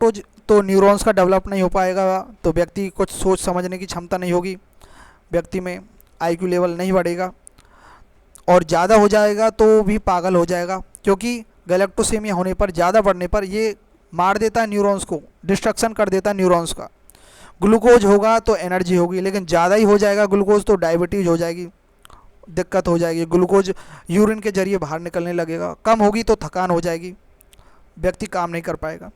तो न्यूरॉन्स का डेवलप नहीं हो पाएगा, तो व्यक्ति कुछ सोच समझने की क्षमता नहीं होगी, व्यक्ति में आईक्यू लेवल नहीं बढ़ेगा, और ज़्यादा हो जाएगा तो भी पागल हो जाएगा, क्योंकि गैलेक्टोसेमिया होने पर, ज़्यादा बढ़ने पर ये मार देता है न्यूरॉन्स को, डिस्ट्रक्शन कर देता है न्यूरॉन्स का। ग्लूकोज होगा तो एनर्जी होगी, लेकिन ज़्यादा ही हो जाएगा ग्लूकोज तो डायबिटीज़ हो जाएगी, दिक्कत हो जाएगी, ग्लूकोज यूरिन के जरिए बाहर निकलने लगेगा। कम होगी तो थकान हो जाएगी, व्यक्ति काम नहीं कर पाएगा।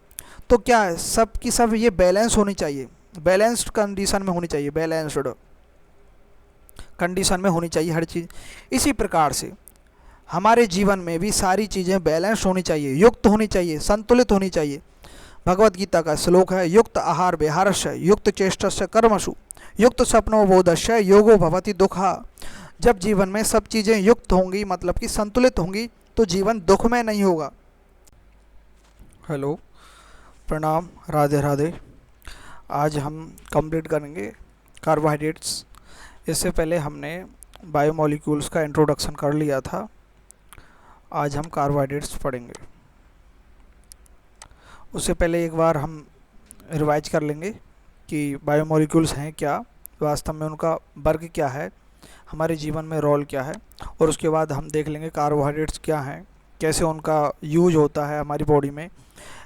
तो क्या है, सब की सब ये बैलेंस होनी चाहिए, बैलेंस्ड कंडीशन में होनी चाहिए, बैलेंस्ड कंडीशन में होनी चाहिए हर चीज़। इसी प्रकार से हमारे जीवन में भी सारी चीज़ें बैलेंस होनी चाहिए, युक्त होनी चाहिए, संतुलित होनी चाहिए। भगवत गीता का श्लोक है, युक्त आहार विहारस्य युक्त चेष्टस्य कर्मसु युक्त स्वप्नो बोधस्य योगो भवति दुखा। जब जीवन में सब चीज़ें युक्त होंगी, मतलब कि संतुलित होंगी, तो जीवन दुख में नहीं होगा। हेलो, प्रणाम, राधे राधे। आज हम कंप्लीट करेंगे कार्बोहाइड्रेट्स। इससे पहले हमने बायोमोलिक्यूल्स का इंट्रोडक्शन कर लिया था, आज हम कार्बोहाइड्रेट्स पढ़ेंगे। उससे पहले एक बार हम रिवाइज कर लेंगे कि बायोमोलिक्यूल्स हैं क्या, वास्तव में उनका वर्ग क्या है, हमारे जीवन में रोल क्या है, और उसके बाद हम देख लेंगे कार्बोहाइड्रेट्स क्या हैं, कैसे उनका यूज होता है हमारी बॉडी में,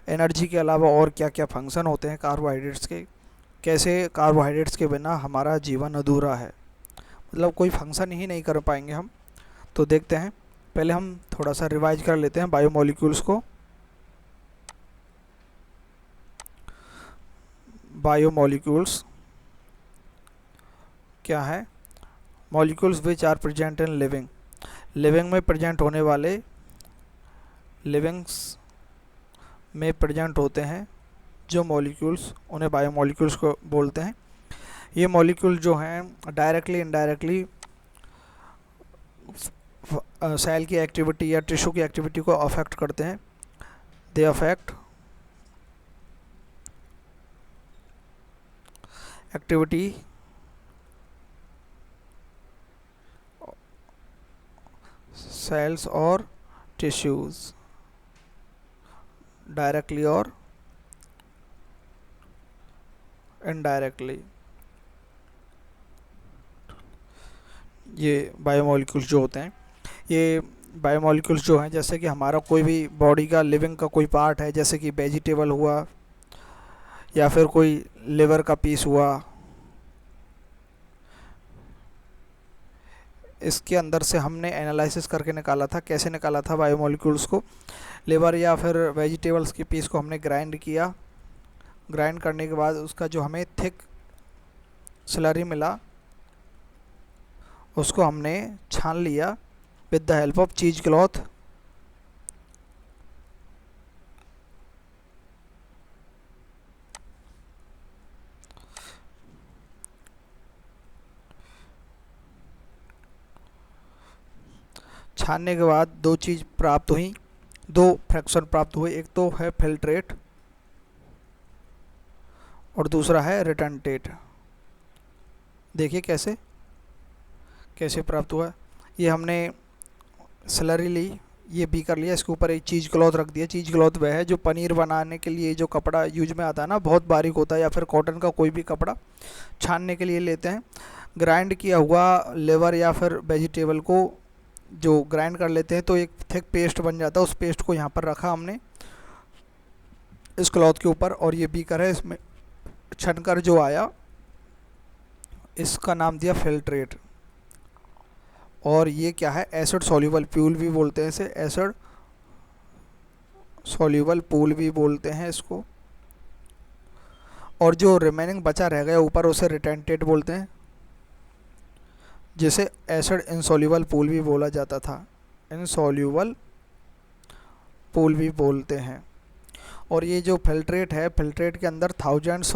एनर्जी के अलावा और क्या क्या फंक्शन होते हैं कार्बोहाइड्रेट्स के, कैसे कार्बोहाइड्रेट्स के बिना हमारा जीवन अधूरा है, मतलब कोई फंक्शन ही नहीं कर पाएंगे हम। तो देखते हैं, पहले हम थोड़ा सा रिवाइज कर लेते हैं बायोमोलिक्यूल्स को। बायोमोलिक्यूल्स क्या है? Molecules which are present in living, living में प्रेजेंट होने वाले, लिविंग्स में प्रेजेंट होते हैं जो मॉलिक्यूल्स, उन्हें बायोमोलिक्यूल्स को बोलते हैं। ये मॉलिक्यूल जो हैं डायरेक्टली इनडायरेक्टली सेल की एक्टिविटी या टिश्यू की एक्टिविटी को अफेक्ट करते हैं। दे अफेक्ट एक्टिविटी सेल्स और टिश्यूज डायरेक्टली और इनडायरेक्टली। ये बायोमोलिक्यूल्स जो होते हैं, ये बायोमोलिक्यूल्स जो हैं, जैसे कि हमारा कोई भी बॉडी का लिविंग का कोई पार्ट है, जैसे कि वेजिटेबल हुआ या फिर कोई लिवर का पीस हुआ, इसके अंदर से हमने एनालिसिस करके निकाला था। कैसे निकाला था बायोमोलिक्यूल्स को? लिवर या फिर वेजिटेबल्स के पीस को हमने ग्राइंड किया, ग्राइंड करने के बाद उसका जो हमें थिक स्लरी मिला, उसको हमने छान लिया विद द हेल्प ऑफ चीज क्लॉथ। छानने के बाद दो चीज़ प्राप्त हुई, दो फ्रैक्शन प्राप्त हुए, एक तो है फिल्ट्रेट और दूसरा है रिटर्नटेट। देखिए कैसे कैसे प्राप्त हुआ। ये हमने स्लरी ली, ये भी कर लिया, इसके ऊपर एक चीज़ क्लॉथ रख दिया। चीज़ क्लॉथ वह है जो पनीर बनाने के लिए जो कपड़ा यूज में आता है ना, बहुत बारीक होता है, या फिर कॉटन का कोई भी कपड़ा छानने के लिए लेते हैं। ग्राइंड किया हुआ लिवर या फिर वेजिटेबल को जो ग्राइंड कर लेते हैं तो एक थिक पेस्ट बन जाता है। उस पेस्ट को यहाँ पर रखा हमने इस क्लॉथ के ऊपर, और ये बीकर है, इसमें छनकर जो आया इसका नाम दिया फिल्ट्रेट। और ये क्या है? एसिड सॉल्यूबल पूल भी बोलते हैं इसे, एसिड सॉल्यूबल पूल भी बोलते हैं इसको। और जो रिमेनिंग बचा रह गया ऊपर, उसे रिटेंटेट बोलते हैं, जिसे एसिड इनसॉल्यूबल पूल भी बोला जाता था, इनसॉल्यूबल पूल भी बोलते हैं। और ये जो फिल्ट्रेट है, फिल्ट्रेट के अंदर thousands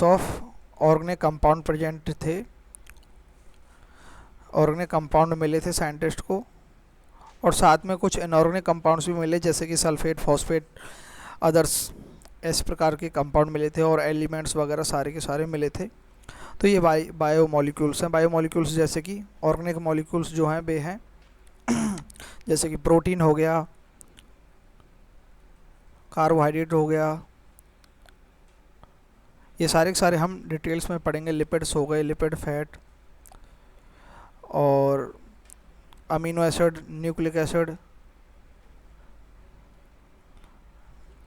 of organic compound present थे, ऑर्गेनिक कंपाउंड मिले थे साइंटिस्ट को, और साथ में कुछ इनऑर्गेनिक कंपाउंड्स भी मिले, जैसे कि सल्फेट, फॉस्फेट, अदर्स, इस प्रकार के कंपाउंड मिले थे, और एलिमेंट्स वगैरह सारे के सारे मिले थे। तो ये बायोमोलिक्यूल्स हैं। बायोमोलिक्यूल्स जैसे कि ऑर्गेनिक मॉलिक्यूल्स जो हैं वे हैं जैसे कि प्रोटीन हो गया, कार्बोहाइड्रेट हो गया, ये सारे के सारे हम डिटेल्स में पढ़ेंगे। लिपिड्स हो गए, लिपिड, फैट और amino acid, nucleic acid,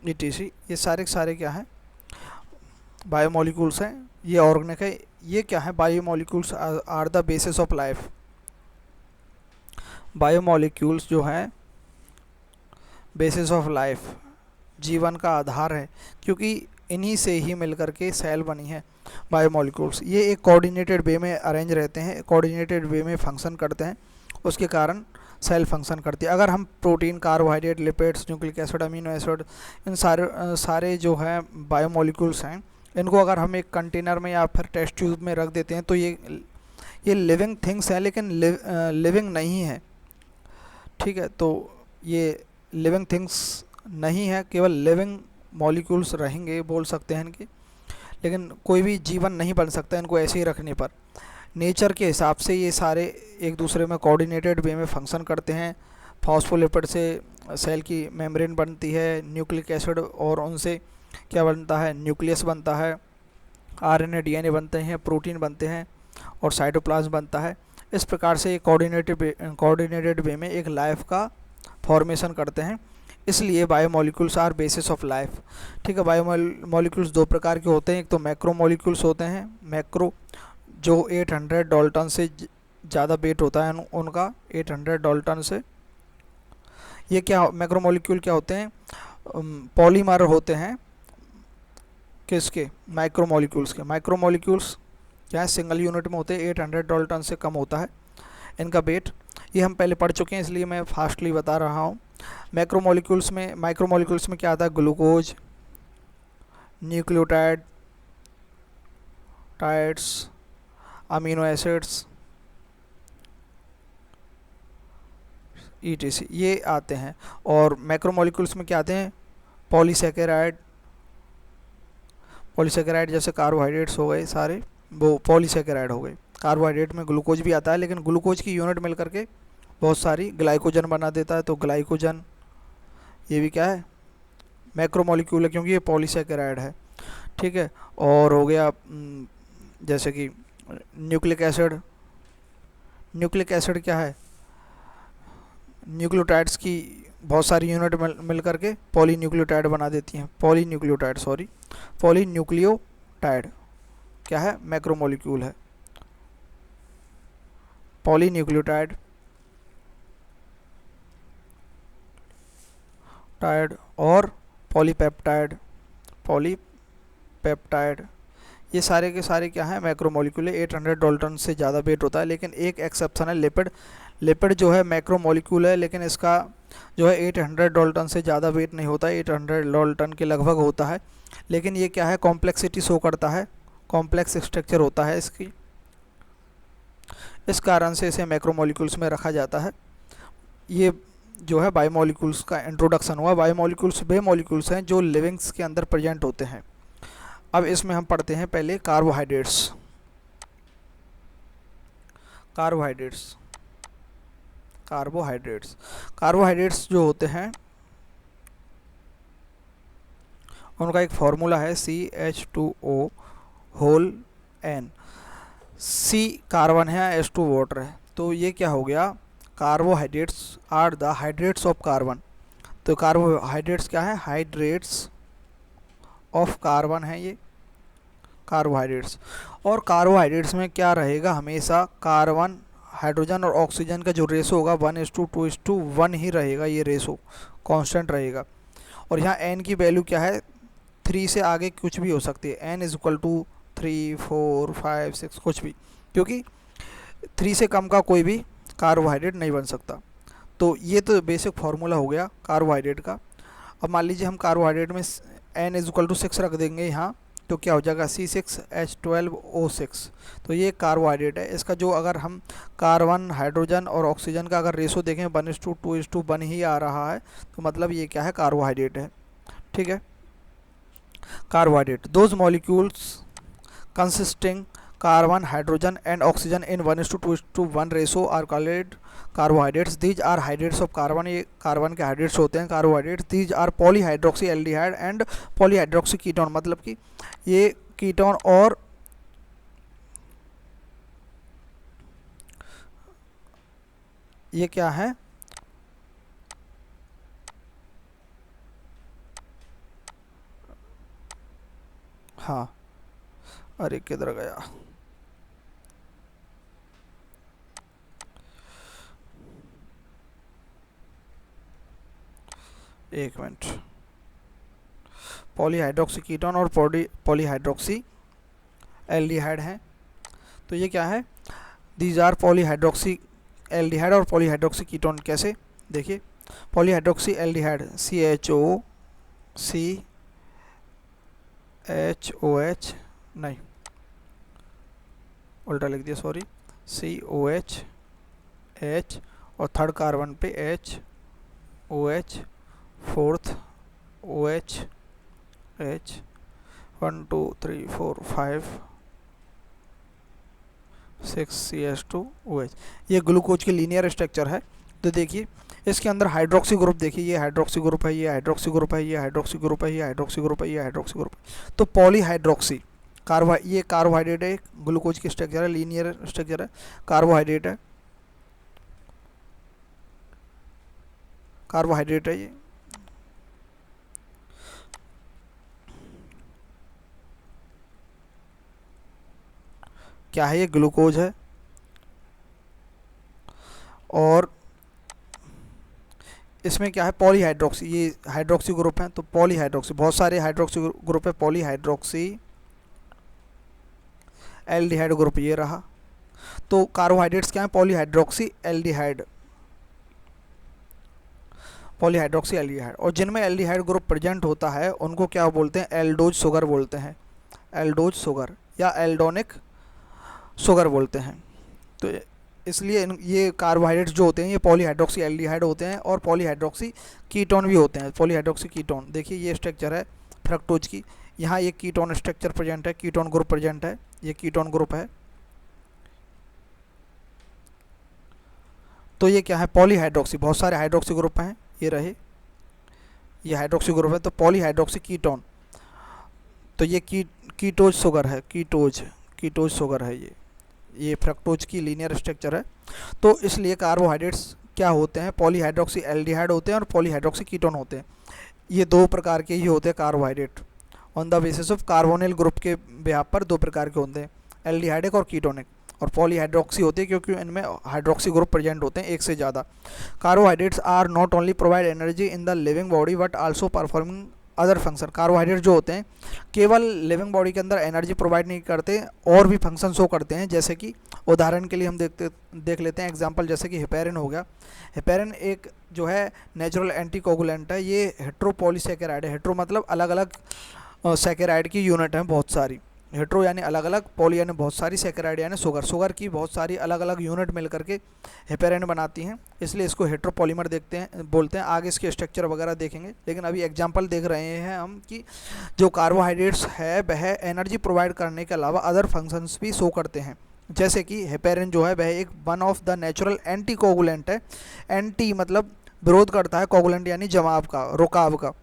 ETC, ये सारे के सारे क्या हैं, बायोमोलिक्यूल्स हैं। ये ऑर्गेनिक है। ये क्या है, biomolecules are the basis of life. Biomolecules जो हैं बेसिस ऑफ लाइफ, जीवन का आधार है, क्योंकि इन्हीं से ही मिलकर के सेल बनी है बायोमोलिक्यूल्स। ये एक कोऑर्डिनेटेड वे में अरेंज रहते हैं, कोऑर्डिनेटेड वे में फंक्शन करते हैं, उसके कारण सेल फंक्शन करती है। अगर हम protein, carbohydrate, lipids, nucleic acid, amino acid, इन सारे जो है बायोमोलिक्यूल्स हैं, इनको अगर हम एक कंटेनर में या फिर टेस्ट ट्यूब में रख देते हैं तो ये लिविंग थिंग्स हैं, लेकिन लिविंग नहीं है। ठीक है, तो ये लिविंग थिंग्स नहीं है, केवल लिविंग मॉलिक्यूल्स रहेंगे बोल सकते हैं इनके, लेकिन कोई भी जीवन नहीं बन सकता इनको ऐसे ही रखने पर। नेचर के हिसाब से ये सारे एक दूसरे में कोऑर्डिनेटेड वे में फंक्शन करते हैं। फॉस्फोलिपिड से सेल की मेम्ब्रेन बनती है, न्यूक्लिक एसिड और उनसे क्या बनता है, न्यूक्लियस बनता है, RNA DNA बनते हैं, प्रोटीन बनते हैं और साइटोप्लाज्म बनता है। इस प्रकार से कोऑर्डिनेटेड वे में एक लाइफ का फॉर्मेशन करते हैं, इसलिए biomolecules are basis of life. ठीक है, बायोमोलिक्यूल्स दो प्रकार के होते हैं। एक तो मैक्रोमोलिक्यूल्स होते हैं, मैक्रो जो 800 डाल्टन से ज़्यादा वेट होता है उनका, 800 डाल्टन से। ये क्या मैक्रोमोलिक्यूल क्या होते हैं, पॉलीमर होते हैं किसके, माइक्रोमोलिक्यूल्स के। माइक्रोमोलिक्यूल्स क्या है, सिंगल यूनिट में होते हैं, 800 डाल्टन से कम होता है इनका वेट। ये हम पहले पढ़ चुके हैं इसलिए मैं फास्टली बता रहा हूँ। माइक्रोमोलिक्यूल्स में क्या आता है, glucose, nucleotide, tides, amino acids, ETC, ये आते हैं। और मैक्रोमोलिक्यूल्स में क्या आते हैं, पॉलीसेकेराइड जैसे कार्बोहाइड्रेट्स हो गए सारे, वो पॉलीसेकेराइड हो गए। कार्बोहाइड्रेट में ग्लूकोज भी आता है, लेकिन ग्लूकोज की यूनिट मिल करके बहुत सारी ग्लाइकोजन बना देता है, तो ग्लाइकोजन ये भी क्या है, मैक्रोमोलिक्यूल है, क्योंकि ये पॉलीसेकेराइड है। ठीक है, और हो गया जैसे कि न्यूक्लिक एसिड क्या है, न्यूक्लियोटाइड्स की बहुत सारी यूनिट मिल करके पॉलीन्यूक्लियोटाइड बना देती हैं। पॉलीन्यूक्लियोटाइड क्या है, मैक्रोमोलिक्यूल है। पॉलीन्यूक्लियोटाइड और पॉलीपेप्टाइड, ये सारे के सारे क्या है, मैक्रोमोलिक्यूल है। 800 डाल्टन से ज़्यादा वेट होता है, लेकिन एक एक्सेप्शन है, लिपिड जो है मैक्रोमोलिक्यूल है, लेकिन इसका जो है 800 डाल्टन से ज़्यादा वेट नहीं होता है, 800 डाल्टन के लगभग होता है, लेकिन ये क्या है, कॉम्प्लेक्सिटी शो करता है, कॉम्प्लेक्स स्ट्रक्चर होता है इसकी, इस कारण से इसे मैक्रोमोलिक्यूल्स में रखा जाता है। ये जो है बायोमोलिक्यूल्स का इंट्रोडक्शन हुआ। बायोमोलिक्यूल्स वे मॉलिक्यूल्स हैं जो लिविंग्स के अंदर प्रेजेंट होते हैं। अब इसमें हम पढ़ते हैं पहले कार्बोहाइड्रेट्स जो होते हैं उनका एक फॉर्मूला है CH2O whole N। C carbon है, H2 वाटर है, तो ये क्या हो गया, carbohydrates are the hydrates of carbon. तो कार्बोहाइड्रेट्स क्या है, हाइड्रेट्स ऑफ कार्बन है ये कार्बोहाइड्रेट्स। और कार्बोहाइड्रेट्स में क्या रहेगा, हमेशा कार्बन, हाइड्रोजन और ऑक्सीजन का जो रेशो होगा 1:2:1 ही रहेगा, ये रेशो कांस्टेंट रहेगा। और यहाँ n की वैल्यू क्या है, 3 से आगे कुछ भी हो सकती है, n = 3, 4, 5, 6 कुछ भी, क्योंकि 3 से कम का कोई भी कार्बोहाइड्रेट नहीं बन सकता। तो ये तो बेसिक फार्मूला हो गया कार्बोहाइड्रेट का। अब मान लीजिए हम कार्बोहाइड्रेट में n = 6 रख देंगे यहाँ, तो क्या हो जाएगा, C6H12O6। तो ये कार्बोहाइड्रेट है। इसका जो अगर हम कार्बन, हाइड्रोजन और ऑक्सीजन का अगर रेशो देखें 1:2:1 ही आ रहा है, तो मतलब ये क्या है, कार्बोहाइड्रेट है। ठीक है, carbohydrate, those molecules consisting carbon, hydrogen and oxygen in 1:2:1 ratio are called carbohydrates. These are hydrates of carbon, ये कार्बन के हाइड्रेट्स होते हैं carbohydrates. These are polyhydroxy aldehyde and polyhydroxy ketone, मतलब कि ये कीटोन और ये क्या है, हाँ अरे किधर गया, एक मिनट. पॉलीहाइड्रोक्सी कीटोन और पॉलीहाइड्रोक्सी एल्डिहाइड हैं. तो ये क्या है, दीज आर पॉलीहाइड्रोक्सी एल्डिहाइड और पॉलीहाइड्रोक्सी कीटोन. कैसे देखिए, पॉलीहाइड्रोक्सी एल्डिहाइड CHOCHOH नहीं उल्टा लिख दिया, सॉरी, COH H और थर्ड कार्बन पे HOH, fourth OH H, 1 2 3 4 5 6 CH2OH. ये ग्लूकोज की लीनियर स्ट्रक्चर है. तो देखिए इसके अंदर हाइड्रोक्सी ग्रुप, देखिए ये हाइड्रोक्सी ग्रुप है, ये हाइड्रोक्सी ग्रुप है, ये हाइड्रोक्सी ग्रुप है, ये हाइड्रोक्सी ग्रुप है, ये हाइड्रोक्सी ग्रुप है. तो पॉलीहाइड्रोक्सी ये कार्बोहाइड्रेट है, ग्लूकोज की स्ट्रक्चर है, लीनियर स्ट्रक्चर है, कार्बोहाइड्रेट है, कार्बोहाइड्रेट है ये. क्या है, ये ग्लूकोज है. और इसमें क्या है, पॉलीहाइड्रोक्सी, ये हाइड्रोक्सी ग्रुप है. तो पॉलीहाइड्रोक्सी, बहुत सारे हाइड्रोक्सी ग्रुप है. पॉलीहाइड्रोक्सी एल्डिहाइड ग्रुप ये रहा. तो कार्बोहाइड्रेट्स क्या है, पॉलीहाइड्रोक्सी एल्डिहाइड, पॉलीहाइड्रोक्सी एल्डिहाइड. और जिनमें एल्डिहाइड ग्रुप प्रेजेंट होता है उनको क्या बोलते हैं, एल्डोज शुगर बोलते हैं, एल्डोज शुगर या एल्डोनिक शुगर बोलते हैं. तो इसलिए ये कार्बोहाइड्रेट्स जो होते हैं ये पॉलीहाइड्रोक्सी एल्डिहाइड होते हैं और पॉलीहाइड्रोक्सी कीटोन भी होते हैं. पॉलीहाइड्रोक्सी कीटोन, देखिए ये स्ट्रक्चर है फ्रक्टोज की, यहाँ एक कीटोन स्ट्रक्चर प्रेजेंट है, कीटोन ग्रुप प्रेजेंट है, ये कीटोन ग्रुप है. तो ये क्या है, पॉलीहाइड्रोक्सी, बहुत सारे हाइड्रोक्सी ग्रुप हैं, ये रहे, ये हाइड्रोक्सी ग्रुप है. तो पॉलीहाइड्रोक्सी कीटोन, तो ये कीटोज शुगर है, कीटोज शुगर है ये फ्रक्टोज की लीनियर स्ट्रक्चर है. तो इसलिए कार्बोहाइड्रेट्स क्या होते हैं, पॉलीहाइड्रोक्सी एल्डिहाइड होते हैं और पॉलीहाइड्रोक्सी कीटोन होते हैं. ये दो प्रकार के ही होते हैं carbohydrate. On the basis of carbonyl group के बेहाव पर दो प्रकार के होते हैं, एल्डिहाइडिक और कीटोनिक. और पॉलीहाइड्रोक्सी होते हैं क्योंकि इनमें हाइड्रोक्सी ग्रुप प्रेजेंट होते हैं एक से ज़्यादा. Carbohydrates are not only provide energy in the living body but also performing other function. Carbohydrate जो होते हैं केवल लिविंग बॉडी के अंदर एनर्जी प्रोवाइड नहीं करते, और भी फंक्शन शो करते हैं. जैसे कि उदाहरण के लिए हम देख लेते हैं एग्जांपल, जैसे कि हेपेरिन हो गया. हेपेरिन एक जो है नेचुरल एंटीकोगुलेंट है, ये हेट्रोपॉलीसैकेराइड है. हेट्रो मतलब अलग अलग सैकेराइड की यूनिट हैं बहुत सारी, हेट्रो यानी अलग अलग, पॉली यानी बहुत सारी, सैकेराइड यानी शुगर की बहुत सारी अलग अलग यूनिट मिल करके हेपेरिन बनाती हैं, इसलिए इसको हेट्रोपॉलीमर बोलते हैं. आगे इसके स्ट्रक्चर वगैरह देखेंगे, लेकिन अभी एग्जांपल देख रहे हैं हम कि जो कार्बोहाइड्रेट्स है वह एनर्जी प्रोवाइड करने के अलावा अदर फंक्शंस भी शो करते हैं. जैसे कि हेपेरिन जो है वह एक one of the natural anti coagulant है. एंटी मतलब विरोध करता है, कोगुलेंट यानी जमाव का, रुकाव का.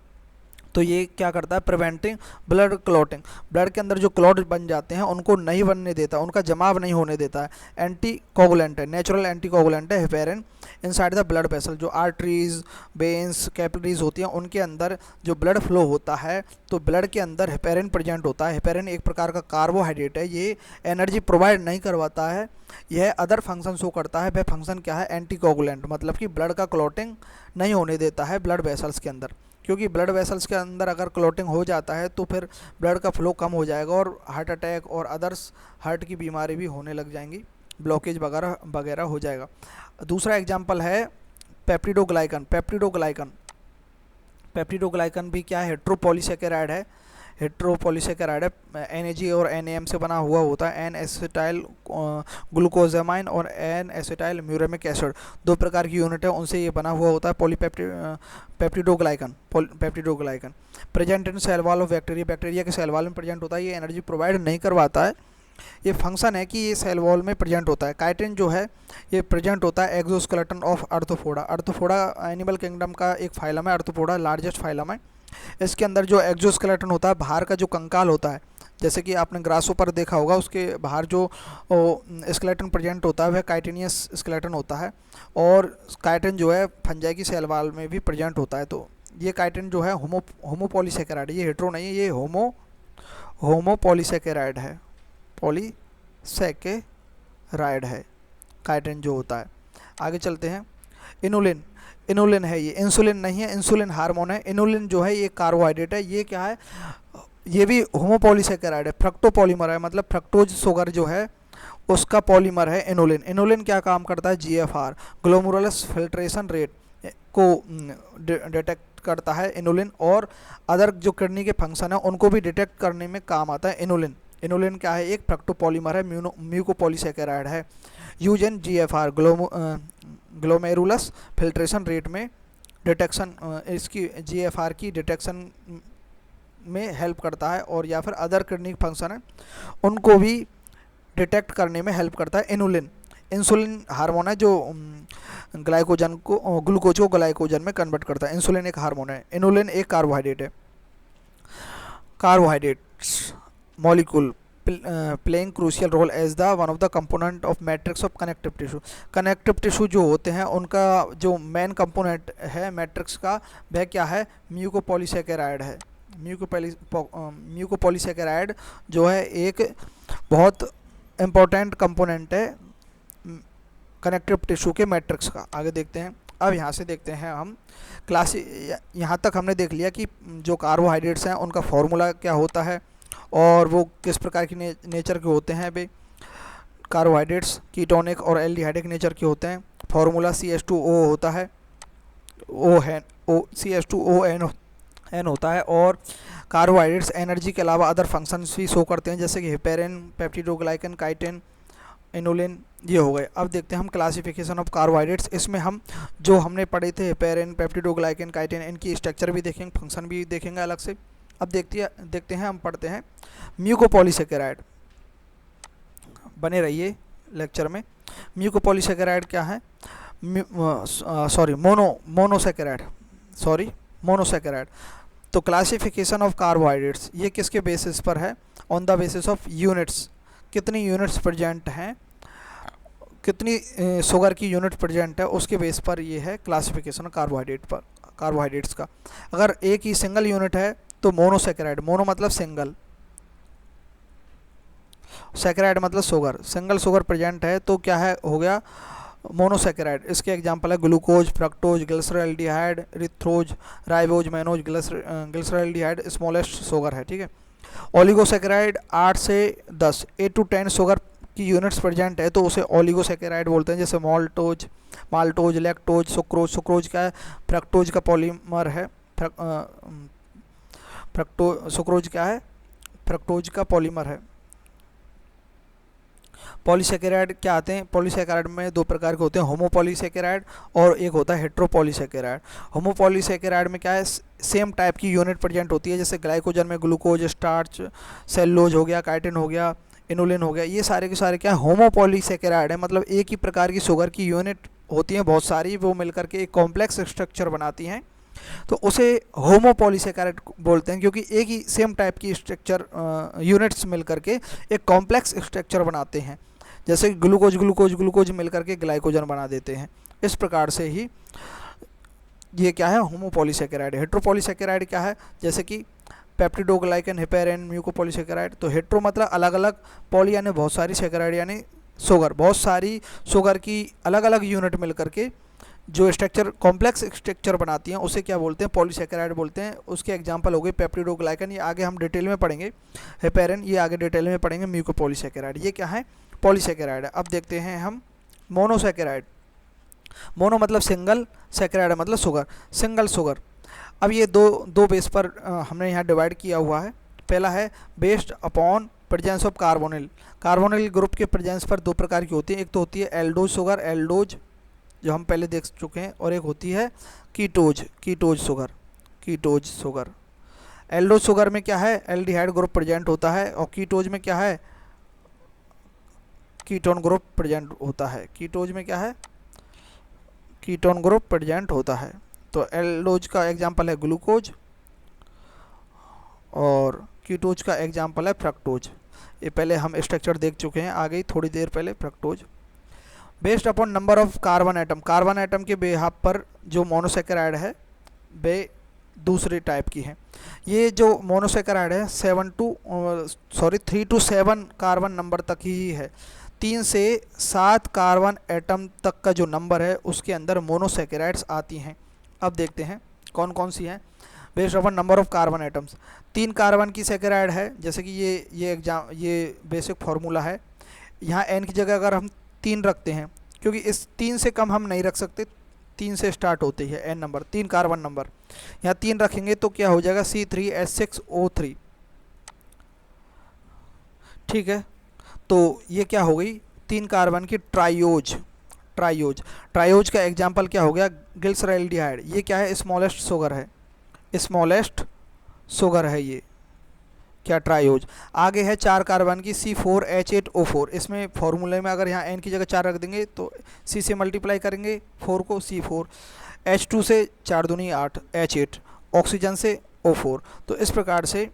तो ये क्या करता है, प्रिवेंटिंग ब्लड क्लॉटिंग, ब्लड के अंदर जो क्लॉट बन जाते हैं उनको नहीं बनने देता, उनका जमाव नहीं होने देता है. एंटी कोगुलेंट है, नेचुरल एंटी कोगुलेंट है heparin inside the blood vessel. जो आर्टरीज, वेन्स, कैपिलरीज होती हैं उनके अंदर जो ब्लड फ्लो होता है तो ब्लड के अंदर हेपेरिन प्रेजेंट होता है. हेपेरिन एक प्रकार का कार्बोहाइड्रेट है, ये एनर्जी प्रोवाइड नहीं करवाता है, यह अदर फंक्शन शो करता है. वह फंक्शन क्या है, एंटी कोगुलेंट, मतलब कि ब्लड का क्लॉटिंग नहीं होने देता है ब्लड वेसल्स के अंदर. क्योंकि ब्लड वेसल्स के अंदर अगर क्लॉटिंग हो जाता है तो फिर ब्लड का फ्लो कम हो जाएगा और हार्ट अटैक और अदर्स हार्ट की बीमारी भी होने लग जाएंगी, ब्लॉकेज वगैरह वगैरह हो जाएगा. दूसरा एग्जांपल है पेप्टिडोग्लाइकन. पेप्टिडोग्लाइकन भी क्या है, हेट्रोपॉलीसैकेराइड है, हेट्रोपॉलीसैकेराइड है, NAG और NAM से बना हुआ होता है. एन एसिटाइल ग्लूकोजामाइन और एन एसिटाइल म्यूरेमिक एसिड, दो प्रकार की यूनिट है, उनसे ये बना हुआ होता है peptidoglycan. Present in cell wall of bacteria, bacteria के सेल वॉल में प्रेजेंट होता है. ये एनर्जी प्रोवाइड नहीं करवाता है, ये फंक्शन है कि ये सेल वॉल में प्रेजेंट होता है। काइटिन जो है ये प्रेजेंट होता है exoskeleton of Arthropoda. Arthropoda animal kingdom का एक फाइलम है, अर्थोपोडा लार्जेस्ट फाइलम है। इसके अंदर जो एक्सोस्केलेटन होता है, बाहर का जो कंकाल होता है, जैसे कि आपने ग्रासोपर देखा होगा, उसके बाहर जो स्केलेटन प्रेजेंट होता है वह काइटिनियस स्केलेटन होता है। और काइटिन जो है फंजाई की सेल वॉल में भी प्रेजेंट होता है। तो ये काइटिन जो है होमोपॉलीसेकेराइड, ये हेट्रो नहीं है, ये होमोपॉलीसेकेराइड है, पॉलीसेकेराइड है काइटिन जो होता है। आगे चलते हैं। इनुलिन, इनुलिन है ये, इंसुलिन नहीं है, इंसुलिन हार्मोन है। इनुलिन जो है ये कार्बोहाइड्रेट है। ये क्या है, ये भी होमोपॉलीसेकेराइड है, फ्रक्टोपॉलीमर है, मतलब फ्रक्टोज शुगर जो है उसका पॉलीमर है इनुलिन। इनुलिन क्या काम करता है, जीएफआर ग्लोमेरुलस फिल्ट्रेशन रेट को डिटेक्ट करता है इनुलिन, और अदर जो किडनी के फंक्शन है उनको भी डिटेक्ट करने में काम आता है इनुलिन। इनुलिन क्या है, एक फ्रक्टोपॉलीमर है, म्यूकोपॉलीसेकेराइड है। Use in GFR glomerulus filtration rate में डिटेक्शन, इसकी जीएफआर की डिटेक्शन में हेल्प करता है, और या फिर अदर किडनी फंक्शन है उनको भी डिटेक्ट करने में हेल्प करता है इनुलिन। इंसुलिन हार्मोन है जो ग्लाइकोजन को, ग्लूकोज को ग्लाइकोजन में कन्वर्ट करता है। इंसुलिन एक हार्मोन है। इनुलिन एक कार्बोहाइड्रेट है। Carbohydrates molecule playing crucial role as the one of the component of matrix of connective tissue. Connective tissue जो होते हैं उनका जो मेन कंपोनेंट है मैट्रिक्स का, वह क्या है, म्यूकोपॉलीसेकेराइड है। म्यूकोपॉलीसेकेराइड जो है एक बहुत इम्पोर्टेंट कंपोनेंट है कनेक्टिव टिश्यू के मैट्रिक्स का। आगे देखते हैं। अब यहाँ से देखते हैं हम यहाँ तक हमने देख लिया कि जो कार्बोहाइड्रेट्स हैं उनका फॉर्मूला क्या होता है और वो किस प्रकार की नेचर के होते हैं। वे कार्बोहाइड्रेट्स कीटोनिक और एल्डिहाइडिक नेचर के होते हैं। फॉर्मूला CH2O होता है, CH2ON होता है। और कार्बोहाइड्रेट्स एनर्जी के अलावा अदर फंक्शंस भी शो करते हैं, जैसे कि हेपेरिन, पेप्टिडोग्लाइकन, काइटिन, इनुलिन, ये हो गए। अब देखते हैं हम क्लासिफिकेशन ऑफ कार्बोहाइड्रेट्स। इसमें हम जो हमने पढ़े थे हेपेरिन, पेप्टिडोग्लाइकन, काइटिन, इनकी स्ट्रक्चर भी देखेंगे, फंक्शन भी देखेंगे अलग से। अब देखते हैं हम पढ़ते हैं म्यूकोपॉलीसेकेराइड। बने रहिए लेक्चर में। म्यूकोपॉलीसेकेराइड क्या है, मोनोसेकेराइड। तो क्लासिफिकेशन ऑफ कार्बोहाइड्रेट्स ये किसके बेसिस पर है, on the basis of units, कितनी यूनिट्स प्रेजेंट हैं, कितनी शुगर की यूनिट प्रेजेंट है, उसके बेस पर ये है क्लासिफिकेशन कार्बोहाइड्रेट्स का। अगर एक ही सिंगल यूनिट है तो मोनोसेकेराइड, मोनो मतलब सिंगल, सेकेराइड मतलब शुगर, सिंगल शुगर प्रेजेंट है तो क्या है, हो गया मोनोसेकेराइड। इसके एग्जांपल है glucose, fructose, glyceraldehyde, इरिथ्रोज, ribose, mannose, glyceraldehyde smallest sugar है, ठीक है। ओलिगोसेकेराइड 8 से 10, 8 to 10 शुगर की यूनिट्स प्रेजेंट है तो उसे ओलिगोसेकेराइड बोलते हैं, जैसे माल्टोज, लैक्टोज, सुक्रोज का है, फ्रक्टोज का पॉलीमर है, सुक्रोज क्या है, फ्रक्टोज का पॉलीमर है। पॉलीसेकेराइड क्या आते हैं, पॉलीसेकेराइड में दो प्रकार के होते हैं, होमोपॉलीसेकेराइड और एक होता है हेट्रोपॉलीसेकेराइड। होमोपॉलीसेकेराइड में क्या है, सेम टाइप की यूनिट प्रेजेंट होती है, जैसे ग्लाइकोजन में ग्लूकोज, स्टार्च, सेलुलोज हो गया, काइटिन हो गया, इनुलिन हो गया, ये सारे के सारे क्या है, होमोपॉलीसेकेराइड है। मतलब एक ही प्रकार की शुगर की यूनिट होती हैं बहुत सारी, वो मिलकर के एक कॉम्प्लेक्स स्ट्रक्चर बनाती हैं, तो उसे होमोपॉलीसेकेराइड बोलते हैं, क्योंकि एक ही सेम टाइप की स्ट्रक्चर यूनिट्स मिलकर के एक कॉम्प्लेक्स स्ट्रक्चर बनाते हैं, जैसे ग्लूकोज मिलकर के ग्लाइकोजन बना देते हैं। इस प्रकार से ही ये क्या है, होमोपॉलीसेकेराइड। हेट्रोपॉलीसेकेराइड क्या है, जैसे कि पेप्टिडोग्लाइकन, हेपेरिन, म्यूकोपॉलीसेकेराइड। तो हेट्रो मतलब अलग अलग, पॉली यानी बहुत सारी, सेकेराइड यानी शुगर, बहुत सारी शुगर की अलग अलग यूनिट मिलकर के जो स्ट्रक्चर, कॉम्प्लेक्स स्ट्रक्चर बनाती हैं, उसे क्या बोलते हैं, पॉलीसेकेराइड बोलते हैं। उसके एग्जांपल हो गए पेप्टिडोग्लाइकन, ये आगे हम डिटेल में पढ़ेंगे, हेपेरिन ये आगे डिटेल में पढ़ेंगे, म्यूकोपॉलीसेकेराइड ये क्या है, पॉलीसेकेराइड है। अब देखते हैं हम मोनोसेकेराइड। मोनो मतलब सिंगल, सेकेराइड मतलब शुगर, सिंगल शुगर। अब ये दो बेस पर हमने यहाँ डिवाइड किया हुआ है। पहला है based upon presence of carbonyl. Carbonyl group के प्रेजेंस पर दो प्रकार की होती है, एक तो होती है एल्डोज शुगर, एल्डोज जो हम पहले देख चुके हैं, और एक होती है कीटोज शुगर। एल्डोज शुगर में क्या है, एल्डिहाइड ग्रुप प्रेजेंट होता है, और कीटोज में क्या है, कीटोन ग्रुप प्रेजेंट होता है। कीटोज में क्या है, कीटोन ग्रुप प्रेजेंट होता है। तो एल्डोज का एग्जाम्पल है ग्लूकोज और कीटोज का एग्जाम्पल है फ्रक्टोज। ये पहले हम स्ट्रक्चर देख चुके हैं, आ गई थोड़ी देर पहले fructose. Based upon number of carbon atom, carbon atom के बेहाफ पर जो मोनोसेकेराइड है वे दूसरे टाइप की हैं। ये जो मोनोसेकेराइड है 3 to 7 कार्बन नंबर तक ही है। 3 से 7 कार्बन एटम तक का जो नंबर है उसके अंदर मोनोसेकेराइड्स आती हैं। अब देखते हैं कौन कौन सी हैं। Based upon number of carbon atoms, 3 carbon की सेकेराइड है, जैसे कि ये बेसिक फार्मूला है। यहाँ n की जगह अगर हम 3 रखते हैं, क्योंकि इस 3 से कम हम नहीं रख सकते, 3 से स्टार्ट होती है n नंबर, 3 कार्बन नंबर। यहाँ 3 रखेंगे तो क्या हो जाएगा C3H6O3। ठीक है, तो ये क्या हो गई 3 कार्बन की ट्राइयोज। ट्राइयोज का एग्जाम्पल क्या हो गया, ग्लिसरॉल्डिहाइड। ये क्या है, स्मॉलेस्ट शुगर है, स्मॉलेस्ट शुगर है ये क्या, ट्राइयोज। आगे है 4 कार्बन की C4H8O4। इसमें फॉर्मूले में अगर यहाँ n की जगह 4 रख देंगे तो C से मल्टीप्लाई करेंगे 4 को, C4, H2 से 4 दूनी 8, H8, ऑक्सीजन से O4। तो इस प्रकार से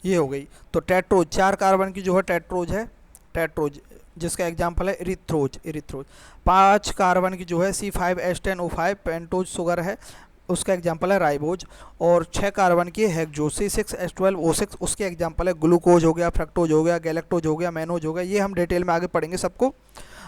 ये हो गई। तो टेट्रोज, 4 कार्बन की जो है टेट्रोज है, टेट्रोज, जिसका एग्जाम्पल है इरिथ्रोज। 5 कार्बन की जो है C5H10O5 पेंटोज शुगर है, उसका एग्जाम्पल है राइबोज। और 6 कार्बन की हेक्सोज C6H12O6, उसके एग्जाम्पल है ग्लूकोज हो गया, फ्रक्टोज हो गया, गैलेक्टोज हो गया, मैनोज हो गया। ये हम डिटेल में आगे पढ़ेंगे सबको।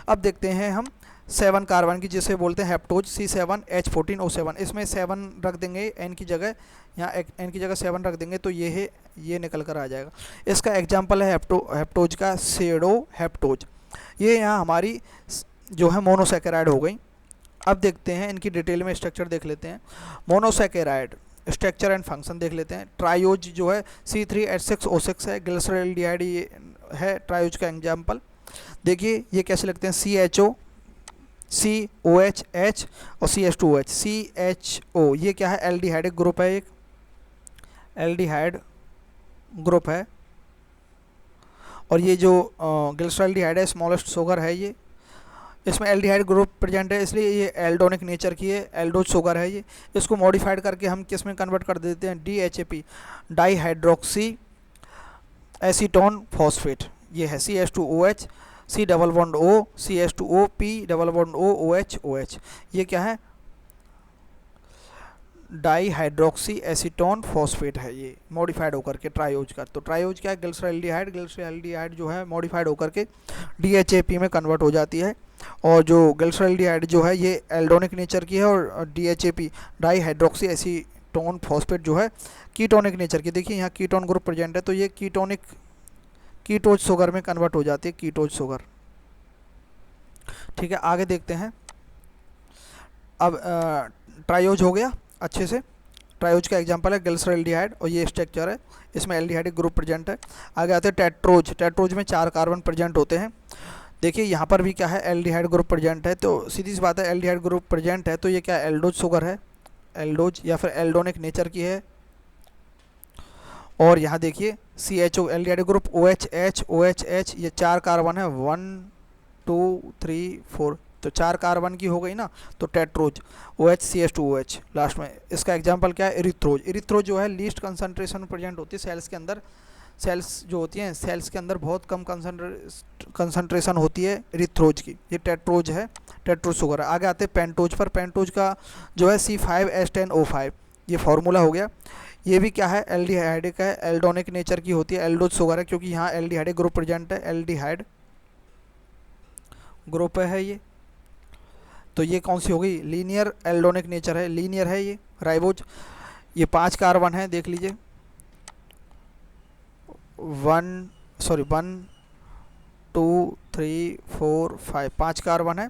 अब देखते हैं हम 7 कार्बन की, जिसे बोलते हैं हेप्टोज, C7H14O7। इसमें 7 रख देंगे n की जगह, यहाँ n की जगह 7 रख देंगे तो ये है, ये निकल कर आ जाएगा। इसका एग्जाम्पल है हेप्टोज का सेडो हेप्टोज। ये यहाँ हमारी जो है मोनोसेकेराइड हो गई। अब देखते हैं इनकी डिटेल में स्ट्रक्चर देख लेते हैं। मोनोसेकेराइड स्ट्रक्चर एंड फंक्शन देख लेते हैं। ट्राइयोज जो है C3H6O6 है, ग्लिसरॉल्डिहाइड ये है ट्राइयोज का एग्जाम्पल। देखिए ये कैसे लगते हैं, CHO, COH, H और CH2OH। CHO ये क्या है, एल्डिहाइड ग्रुप है, एक एल्डिहाइड ग्रुप है। और ये जो ग्लिसरॉल्डिहाइड है स्मॉलेस्ट शुगर है, ये इसमें एल्डिहाइड ग्रुप प्रेजेंट है, इसलिए ये एल्डोनिक नेचर की है, एल्डोज शुगर है ये। इसको मॉडिफाइड करके हम किस में कन्वर्ट कर देते हैं, DHAP, di hydroxy acetone phosphate. ये है CH2OH, C double bond O, CH2O, P double bond O, OH, OH। ये क्या है, डाई हाइड्रोक्सी एसीटोन फॉस्फेट है, ये मॉडिफाइड होकर के ट्राइयोज का। तो ट्राइयोज क्या है, ग्लिसरॉल्डिहाइड जो है मॉडिफाइड होकर के DHAP में कन्वर्ट हो जाती है। और जो ग्लिसरॉल्डिहाइड जो है ये एल्डोनिक नेचर की है, और DHAP di hydroxy acetone phosphate जो है कीटोनिक नेचर की। देखिए यहाँ कीटोन ग्रुप प्रेजेंट है, तो ये कीटोज शुगर में कन्वर्ट हो जाती है, कीटोज शुगर। ठीक है, आगे देखते हैं। अब ट्राइयोज हो गया अच्छे से। ट्राइयोज का एग्जांपल है ग्लिसरॉल्डिहाइड, और ये स्ट्रक्चर है, इसमें एल्डिहाइड ग्रुप प्रेजेंट है। आगे आते हैं टेट्रोज। टेट्रोज में 4 कार्बन प्रेजेंट होते हैं। देखिए यहाँ पर भी क्या है, एल्डिहाइड ग्रुप प्रेजेंट है। तो सीधी सी बात है, एल्डिहाइड ग्रुप प्रेजेंट है तो ये क्या है, एल्डोज शुगर है, एल्डोज या फिर एल्डोनिक नेचर की है। और यहाँ देखिए CHO एल्डिहाइड ग्रुप, OH, ये 4 कार्बन है, 1 2 3 4, तो 4 कार्बन की हो गई ना। तो टेट्रोज, OH CH2OH लास्ट में। इसका एग्जांपल क्या है, इरिथ्रोज। इरिथ्रोज जो है लीस्ट कंसंट्रेशन प्रेजेंट होती है सेल्स के अंदर। सेल्स जो होती हैं, सेल्स के अंदर बहुत कम कंसंट्रेशन होती है इरिथ्रोज की। ये टेट्रोज है, टेट्रोज शुगर है। आगे आते हैं पेंटोज पर। पेंटोज का जो है C5H10O5, ये फार्मूला हो गया। ये भी क्या है, एल्डिहाइडिक है, एल्डोनिक नेचर की होती है, एल्डोज शुगर है, क्योंकि यहाँ एल्डिहाइडिक ग्रुप प्रेजेंट है, एल्डिहाइड ग्रुप है ये। तो ये कौन सी हो गई, लीनियर एल्डोनिक नेचर है, लीनियर है ये राइबोज। ये 5 कार्बन है, देख लीजिए 1 2 3 4 5, 5 कार्बन है।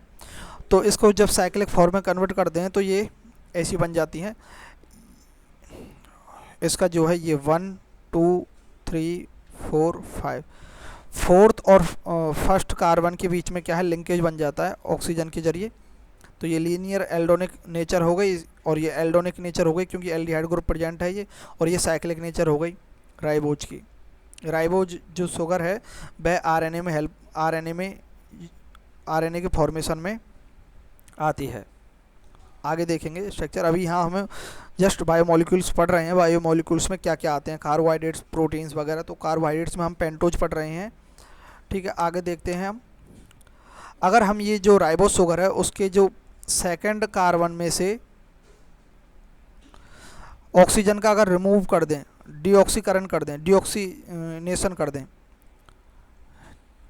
तो इसको जब साइक्लिक फॉर्म में कन्वर्ट कर दें तो ये ऐसी बन जाती है। इसका जो है ये 1 2 3 4 5, फोर्थ और फर्स्ट कार्बन के बीच में क्या है, लिंकेज बन जाता है ऑक्सीजन के जरिए। तो ये लीनियर एल्डोनिक नेचर हो गई, और ये एल्डोनिक नेचर हो गई क्योंकि एल्डिहाइड ग्रुप प्रेजेंट है ये, और ये साइक्लिक नेचर हो गई राइबोज की। राइबोज जो शुगर है वह आरएनए के फॉर्मेशन में आती है। आगे देखेंगे स्ट्रक्चर। अभी यहाँ हमें जस्ट बायोमोलिक्यूल्स पढ़ रहे हैं, बायोमोलिक्यूल्स में क्या क्या आते हैं, कार्बोहाइड्रेट्स, प्रोटीन्स वगैरह। तो कार्बोहाइड्रेट्स में हम पेंटोज पढ़ रहे हैं, ठीक है। आगे देखते हैं हम, अगर हम ये जो राइबोज शुगर है उसके जो सेकंड कार्बन में से ऑक्सीजन का अगर रिमूव कर दें, डीऑक्सीकरण कर दें, डीऑक्सीनेशन कर दें,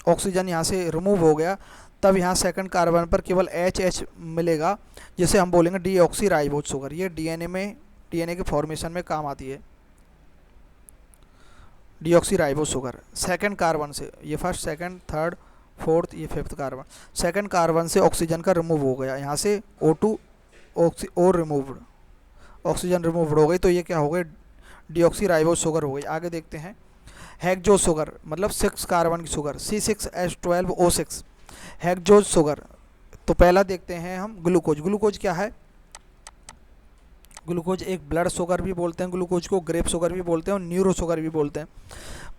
ऑक्सीजन यहाँ से रिमूव हो गया, तब यहाँ सेकंड कार्बन पर केवल एच मिलेगा, जिसे हम बोलेंगे डीऑक्सी राइबोज शुगर। ये डीएनए के फॉर्मेशन में काम आती है deoxy ribose sugar. Second carbon से, ये फर्स्ट, सेकंड, थर्ड, फोर्थ, ये फिफ्थ कार्बन, सेकंड कार्बन से ऑक्सीजन का रिमूव हो गया, यहाँ से O2 और रिमूव्ड, ऑक्सीजन रिमूव्ड हो गई, तो ये क्या हो गई, डीऑक्सी राइबोज शुगर हो गई। आगे देखते हैं हेक्सोज शुगर, मतलब 6 कार्बन की शुगर, C6H12O6 हेक्सोज शुगर। तो पहला देखते हैं हम ग्लूकोज। ग्लूकोज क्या है, ग्लूकोज एक ब्लड शुगर भी बोलते हैं, ग्लूकोज को ग्रेप शुगर भी बोलते हैं और न्यूरो शुगर भी बोलते हैं।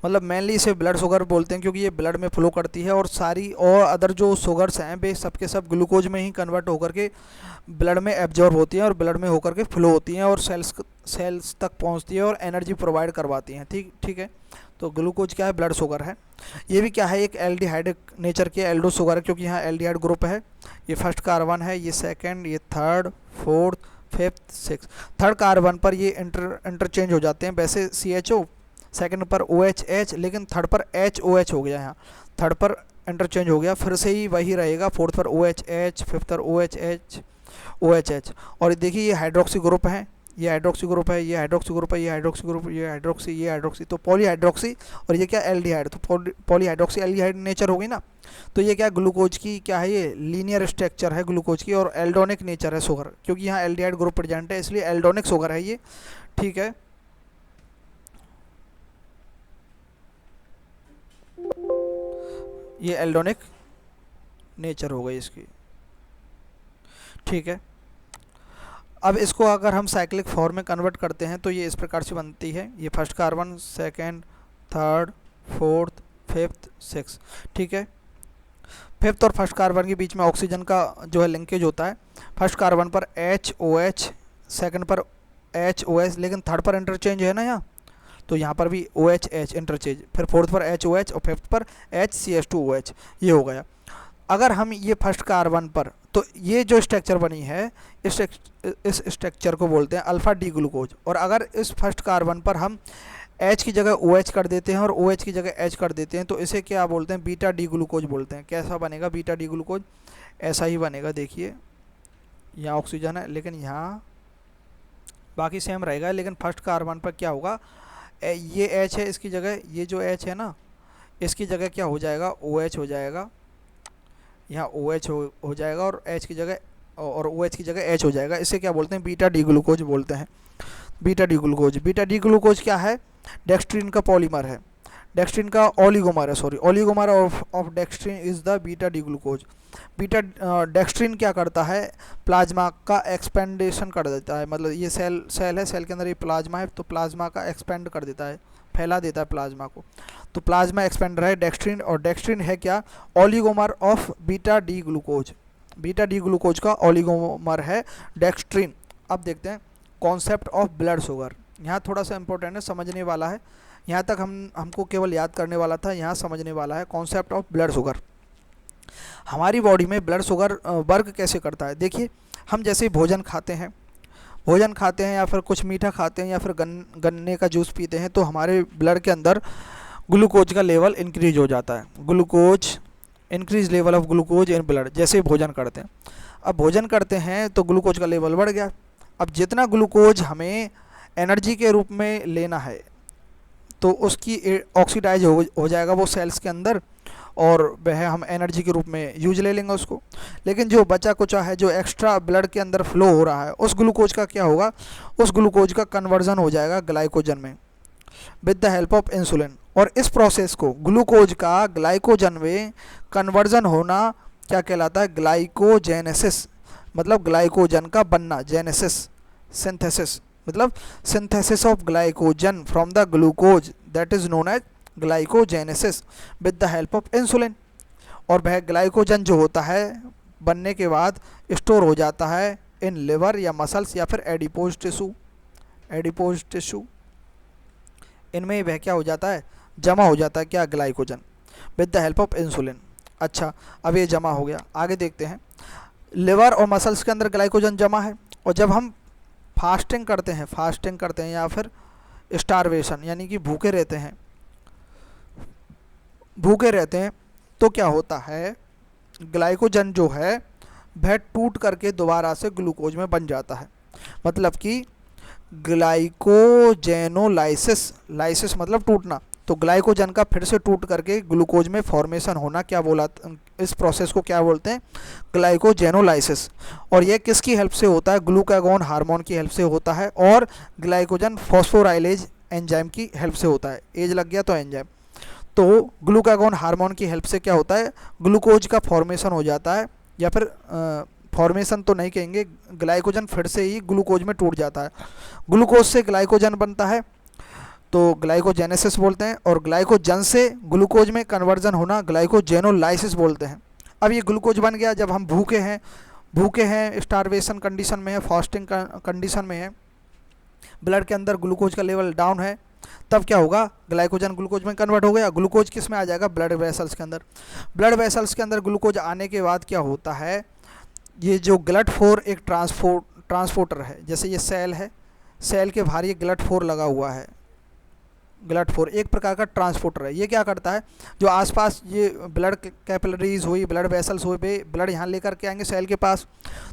मतलब मेनली इसे ब्लड शुगर बोलते हैं क्योंकि ये ब्लड में फ्लो करती है, और सारी और अदर जो शुगर्स हैं वे सब के सब ग्लूकोज में ही कन्वर्ट होकर के ब्लड में एब्जॉर्ब होती हैं और ब्लड में होकर के फ्लो होती हैं और सेल्स तक पहुंचती है और एनर्जी प्रोवाइड करवाती हैं, ठीक है। तो ग्लूकोज क्या है, ब्लड शुगर है। ये भी क्या है, एक एल्डिहाइड नेचर की एल्डो शुगर है, क्योंकि यहाँ एल्डिहाइड ग्रुप है। ये फर्स्ट कार्बन है, ये सेकेंड, ये third, fourth, fifth, six. Third carbon पर ये इंटरचेंज हो जाते हैं, वैसे CHO, सेकंड पर OH, लेकिन थर्ड पर HOH हो गया, यहाँ थर्ड पर इंटरचेंज हो गया, फिर से ही वही रहेगा, फोर्थ पर OH, फिफ्थ पर OH। और देखिए ये हाइड्रोक्सी ग्रुप है, ये हाइड्रोक्सी ग्रुप है, ये हाइड्रोक्सी ग्रुप है, ये हाइड्रोक्सी ग्रुप, ये हाइड्रोक्सी, ये हाइड्रोक्सी, तो पॉलीहाइड्रोक्सी। और ये क्या, एल्डिहाइड, तो पॉलीहाइड्रोक्सी एल्डिहाइड नेचर हो गई ना। तो ये क्या, ग्लूकोज की क्या है, ये लीनियर स्ट्रक्चर है ग्लूकोज की, और एल्डोनिक नेचर है शुगर, क्योंकि यहाँ एल्डिहाइड ग्रुप प्रेजेंट है इसलिए एल्डोनिक शुगर है ये, ठीक है। ये एल्डोनिक नेचर हो गई इसकी, ठीक है। अब इसको अगर हम साइक्लिक फॉर्म में कन्वर्ट करते हैं तो ये इस प्रकार से बनती है, ये first carbon, second, third, fourth, fifth, six, ठीक है। फिफ्थ और फर्स्ट कार्बन के बीच में ऑक्सीजन का जो है लिंकेज होता है। फर्स्ट कार्बन पर HOH, सेकंड पर HOH, लेकिन थर्ड पर इंटरचेंज है ना यहाँ, तो यहाँ पर भी OH इंटरचेंज, फिर फोर्थ पर HOH और फिफ्थ पर HCH2OH, ये हो गया। अगर हम ये फर्स्ट कार्बन पर, तो ये जो स्ट्रक्चर बनी है इस स्ट्रक्चर को बोलते हैं अल्फा डी ग्लूकोज। और अगर इस फर्स्ट कार्बन पर हम H की जगह OH कर देते हैं और OH की जगह H कर देते हैं तो इसे क्या बोलते हैं, बीटा डी ग्लूकोज बोलते हैं। कैसा बनेगा बीटा डी ग्लूकोज, ऐसा ही बनेगा। देखिए यहाँ ऑक्सीजन है लेकिन यहाँ बाकी सेम रहेगा, लेकिन फर्स्ट कार्बन पर क्या होगा, ये H है, इसकी जगह ये जो H है ना, इसकी जगह क्या हो जाएगा, OH हो जाएगा, यहाँ OH हो जाएगा, और H की जगह और OH की जगह H हो जाएगा। इसे क्या बोलते हैं, बीटा डी ग्लूकोज बोलते हैं, beta D glucose. Beta D glucose क्या है, डेक्सट्रिन का पॉलीमर है, डेक्सट्रिन का ओलिगोमर है, sorry, oligomer of dextrin is the beta D glucose. Beta dextrin क्या करता है, प्लाज्मा का एक्सपेंडेशन कर देता है, मतलब ये सेल है, सेल के अंदर ये प्लाज्मा है, तो प्लाज्मा का एक्सपेंड कर देता है, फैला देता है प्लाज्मा को, तो प्लाज्मा एक्सपेंडर है डेक्सट्रिन। और डेक्सट्रिन है क्या, oligomer of beta D glucose, beta D glucose का ओलिगोमर है डेक्सट्रिन। अब देखते हैं कॉन्सेप्ट ऑफ ब्लड शुगर, यहाँ थोड़ा सा इंपॉर्टेंट है, समझने वाला है। यहाँ तक हमको केवल याद करने वाला था, यहाँ समझने वाला है कॉन्सेप्ट ऑफ ब्लड शुगर। हमारी बॉडी में ब्लड शुगर वर्क कैसे करता है। देखिए हम जैसे भोजन खाते हैं या फिर कुछ मीठा खाते हैं या फिर गन्ने का जूस पीते हैं, तो हमारे ब्लड के अंदर ग्लूकोज का लेवल इंक्रीज हो जाता है। Glucose, increase level of glucose in blood, जैसे भोजन करते हैं। अब भोजन करते हैं तो ग्लूकोज का लेवल बढ़ गया। अब जितना ग्लूकोज हमें एनर्जी के रूप में लेना है तो उसकी ऑक्सीडाइज हो जाएगा वो सेल्स के अंदर, और वह हम एनर्जी के रूप में यूज ले लेंगे उसको। लेकिन जो बचा कुचा है, जो एक्स्ट्रा ब्लड के अंदर फ्लो हो रहा है, उस ग्लूकोज का क्या होगा, उस ग्लूकोज का कन्वर्जन हो जाएगा ग्लाइकोजन में with the help of insulin. और इस प्रोसेस को, ग्लूकोज का ग्लाइकोजन में कन्वर्जन होना क्या कहलाता है, ग्लाइकोजेनेसिस, मतलब ग्लाइकोजन का बनना, जेनेसिस सिंथेसिस, मतलब synthesis of glycogen from the glucose that is known as glycogenesis with the help of insulin. और वह ग्लाइकोजन जो होता है बनने के बाद स्टोर हो जाता है इन लिवर या मसल्स या फिर एडिपोज टिश्यू, इनमें वह क्या हो जाता है, जमा हो जाता है क्या, glycogen with the help of insulin. अच्छा, अब ये जमा हो गया, आगे देखते हैं। लिवर और मसल्स के अंदर ग्लाइकोजन जमा है, और जब हम फास्टिंग करते हैं या फिर स्टारवेशन यानी कि भूखे रहते हैं तो क्या होता है, ग्लाइकोजन जो है वह टूट करके दोबारा से ग्लूकोज में बन जाता है। मतलब कि ग्लाइकोजेनोलाइसिस मतलब टूटना, तो ग्लाइकोजन का फिर से टूट करके ग्लूकोज में फॉर्मेशन होना क्या बोला, इस प्रोसेस को क्या बोलते हैं, ग्लाइकोजेनोलाइसिस। और ये किसकी हेल्प से होता है, ग्लूकागॉन हार्मोन की हेल्प से होता है, और ग्लाइकोजन फॉस्फोराइलेज एंजाइम की हेल्प से होता है। एज लग गया तो एंजाइम, तो ग्लूकागॉन हार्मोन की हेल्प से क्या होता है, ग्लूकोज का फॉर्मेशन हो जाता है, या फिर फॉर्मेशन तो नहीं कहेंगे, ग्लाइकोजन फिर से ही ग्लूकोज में टूट जाता है। ग्लूकोज से ग्लाइकोजन बनता है तो ग्लाइकोजेनेसिस बोलते हैं, और ग्लाइकोजन से ग्लूकोज में कन्वर्जन होना ग्लाइकोजेनोलाइसिस बोलते हैं। अब ये ग्लूकोज बन गया, जब हम भूखे हैं, स्टारवेशन कंडीशन में है, फास्टिंग कंडीशन में है, ब्लड के अंदर ग्लूकोज का लेवल डाउन है, तब क्या होगा, ग्लाइकोजन ग्लूकोज में कन्वर्ट हो गया। ग्लूकोज किस में आ जाएगा, ब्लड वेसल्स के अंदर। ब्लड वेसल्स के अंदर ग्लूकोज आने के बाद क्या होता है, ये जो GLUT4 एक ट्रांसपोर्टर है, जैसे ये सेल है, सेल के बाहर ये GLUT4 लगा हुआ है। GLUT4 एक प्रकार का ट्रांसपोर्टर है। ये क्या करता है, जो आसपास ये ब्लड कैपिलरीज हुई, ब्लड वेसल्स हुए, ब्लड यहाँ लेकर के आएंगे सेल के पास,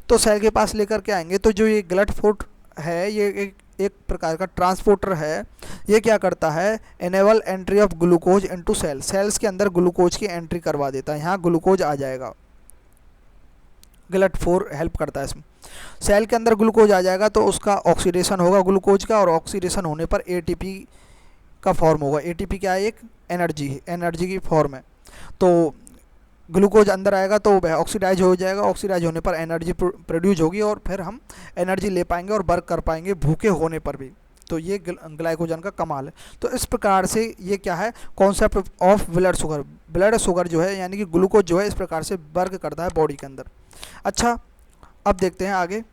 तो सेल के पास लेकर के आएंगे, तो जो ये GLUT4 है ये एक प्रकार का ट्रांसपोर्टर है। ये क्या करता है, enable entry of glucose into cells के अंदर ग्लूकोज की एंट्री करवा देता है, यहाँ ग्लूकोज आ जाएगा। GLUT4 हेल्प करता है इसमें, सेल के अंदर ग्लूकोज आ जाएगा तो उसका ऑक्सीडेशन होगा ग्लूकोज का, और ऑक्सीडेशन होने पर ATP का फॉर्म होगा। ATP क्या है, एक एनर्जी की फॉर्म है। तो ग्लूकोज अंदर आएगा तो वह ऑक्सीडाइज हो जाएगा, ऑक्सीडाइज होने पर एनर्जी प्रोड्यूस होगी, और फिर हम एनर्जी ले पाएंगे और वर्क कर पाएंगे भूखे होने पर भी। तो ये ग्लाइकोजन का कमाल है। तो इस प्रकार से ये क्या है, कॉन्सेप्ट ऑफ ब्लड शुगर जो है यानी कि ग्लूकोज जो है इस प्रकार से वर्क करता है बॉडी के अंदर। अच्छा, अब देखते हैं आगे।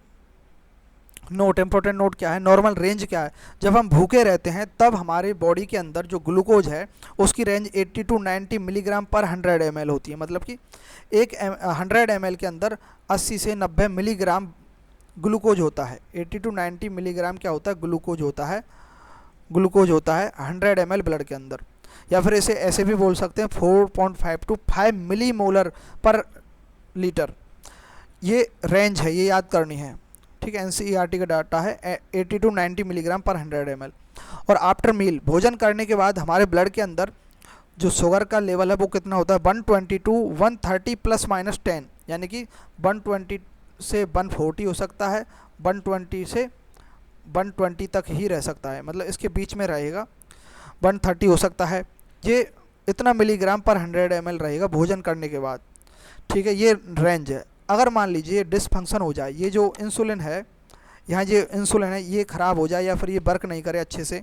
नोट, इंपॉर्टेंट नोट क्या है, नॉर्मल रेंज क्या है। जब हम भूखे रहते हैं तब हमारे बॉडी के अंदर जो ग्लूकोज है उसकी रेंज 80 to 90 मिलीग्राम पर 100 ml होती है। मतलब कि 100 ml के अंदर 80 से 90 मिलीग्राम ग्लूकोज होता है। 80 to 90 मिलीग्राम क्या होता है, ग्लूकोज होता है 100 ml ब्लड के अंदर। या फिर इसे ऐसे भी बोल सकते हैं 4.5 to 5 मिलीमोलर पर लीटर। ये रेंज है, ये याद करनी है, ठीक है। NCERT का डाटा है 80 to 90 मिलीग्राम पर 100 ml। और आफ्टर मील, भोजन करने के बाद हमारे ब्लड के अंदर जो शुगर का लेवल है वो कितना होता है, 120 to 130 प्लस माइनस 10, यानी कि 120 से 140 हो सकता है, 120 से 120 तक ही रह सकता है, मतलब इसके बीच में रहेगा, 130 हो सकता है। ये इतना मिलीग्राम पर 100 ml रहेगा भोजन करने के बाद, ठीक है। ये रेंज है। अगर मान लीजिए डिसफंक्शन हो जाए, ये जो इंसुलिन है, यहाँ जो इंसुलिन है ये ख़राब हो जाए या फिर ये वर्क नहीं करे अच्छे से,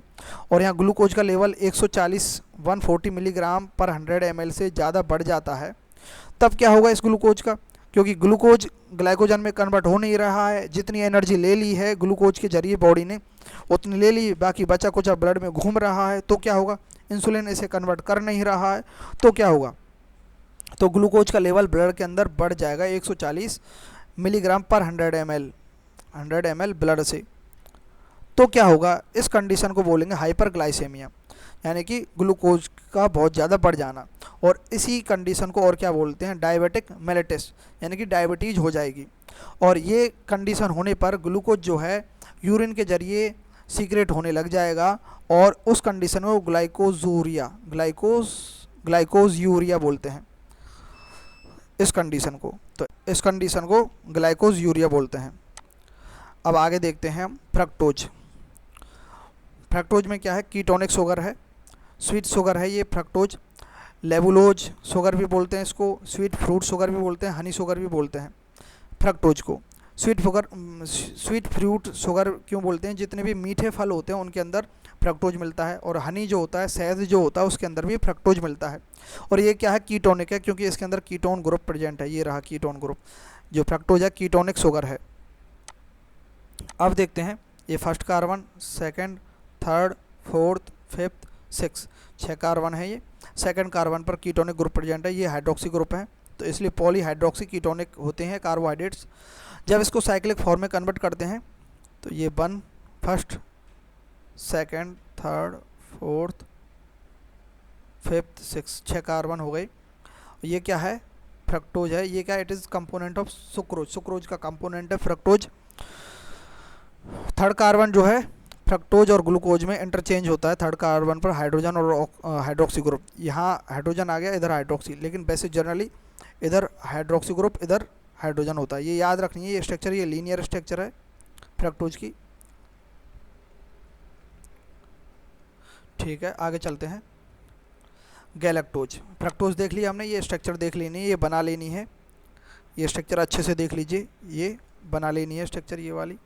और यहाँ ग्लूकोज का लेवल 140 मिलीग्राम पर 100 ml से ज़्यादा बढ़ जाता है, तब क्या होगा इस ग्लूकोज का, क्योंकि ग्लूकोज ग्लाइकोजन में कन्वर्ट हो नहीं रहा है। जितनी एनर्जी ले ली है ग्लूकोज के जरिए बॉडी ने उतनी ले ली, बाकी बचा कुचा ब्लड में घूम रहा है, तो क्या होगा, इंसुलिन इसे कन्वर्ट कर नहीं रहा है, तो क्या होगा, तो ग्लूकोज का लेवल ब्लड के अंदर बढ़ जाएगा 140 मिलीग्राम पर 100 ml ब्लड से। तो क्या होगा, इस कंडीशन को बोलेंगे हाइपरग्लाइसेमिया, यानी कि ग्लूकोज का बहुत ज़्यादा बढ़ जाना। और इसी कंडीशन को और क्या बोलते हैं, डायबिटिक मेलिटस, यानी कि डायबिटीज़ हो जाएगी। और ये कंडीशन होने पर ग्लूकोज जो है यूरिन के जरिए सीक्रेट होने लग जाएगा, और उस कंडीशन में ग्लाइकोज यूरिया बोलते हैं इस कंडीशन को। तो इस कंडीशन को ग्लाइकोज यूरिया बोलते हैं। अब आगे देखते हैं हम फ्रक्टोज। फ्रक्टोज में क्या है, कीटोनिक शुगर है, स्वीट शुगर है ये फ्रक्टोज। लेबुलोज शुगर भी बोलते हैं इसको, स्वीट फ्रूट शुगर भी बोलते हैं, हनी शुगर भी बोलते हैं फ्रक्टोज को। स्वीट फ्रूट शुगर क्यों बोलते हैं? जितने भी मीठे फल होते हैं उनके अंदर फ्रक्टोज मिलता है, और हनी जो होता है, शहद जो होता है, उसके अंदर भी फ्रक्टोज मिलता है। और ये क्या है? कीटोनिक है, क्योंकि इसके अंदर कीटोन ग्रुप प्रेजेंट है। ये रहा कीटोन ग्रुप, जो फ्रक्टोज है कीटोनिक शुगर है। अब देखते हैं, ये first carbon, second, third, fourth, fifth, six, 6 carbon है ये। सेकंड कार्बन पर कीटोनिक ग्रुप प्रेजेंट है, ये हाइड्रोक्सी ग्रुप है, तो इसलिए पॉलीहाइड्रोक्सी कीटोनिक होते हैं कार्बोहाइड्रेट्स। जब इसको साइक्लिक फॉर्म में कन्वर्ट करते हैं तो ये one, first, second, third, fourth, fifth, six, 6 carbon हो गई। ये क्या है? फ्रक्टोज है। ये क्या? It is component of sucrose, sucrose का कंपोनेंट है फ्रक्टोज। थर्ड कार्बन जो है फ्रक्टोज और ग्लूकोज में इंटरचेंज होता है। थर्ड कार्बन पर हाइड्रोजन और हाइड्रोक्सी ग्रुप, यहाँ हाइड्रोजन आ गया, इधर हाइड्रोक्सी, लेकिन वैसे जनरली इधर हाइड्रोक्सी ग्रुप, इधर हाइड्रोजन होता है। ये याद रखनी है, ये स्ट्रक्चर, ये लीनियर स्ट्रक्चर है फ्रक्टोज की। ठीक है, आगे चलते हैं। गैलेक्टोज, फ्रक्टोज देख लिया हमने, ये स्ट्रक्चर देख लेनी है, ये बना लेनी है, ये स्ट्रक्चर अच्छे से देख लीजिए, ये बना लेनी है स्ट्रक्चर, ये वाली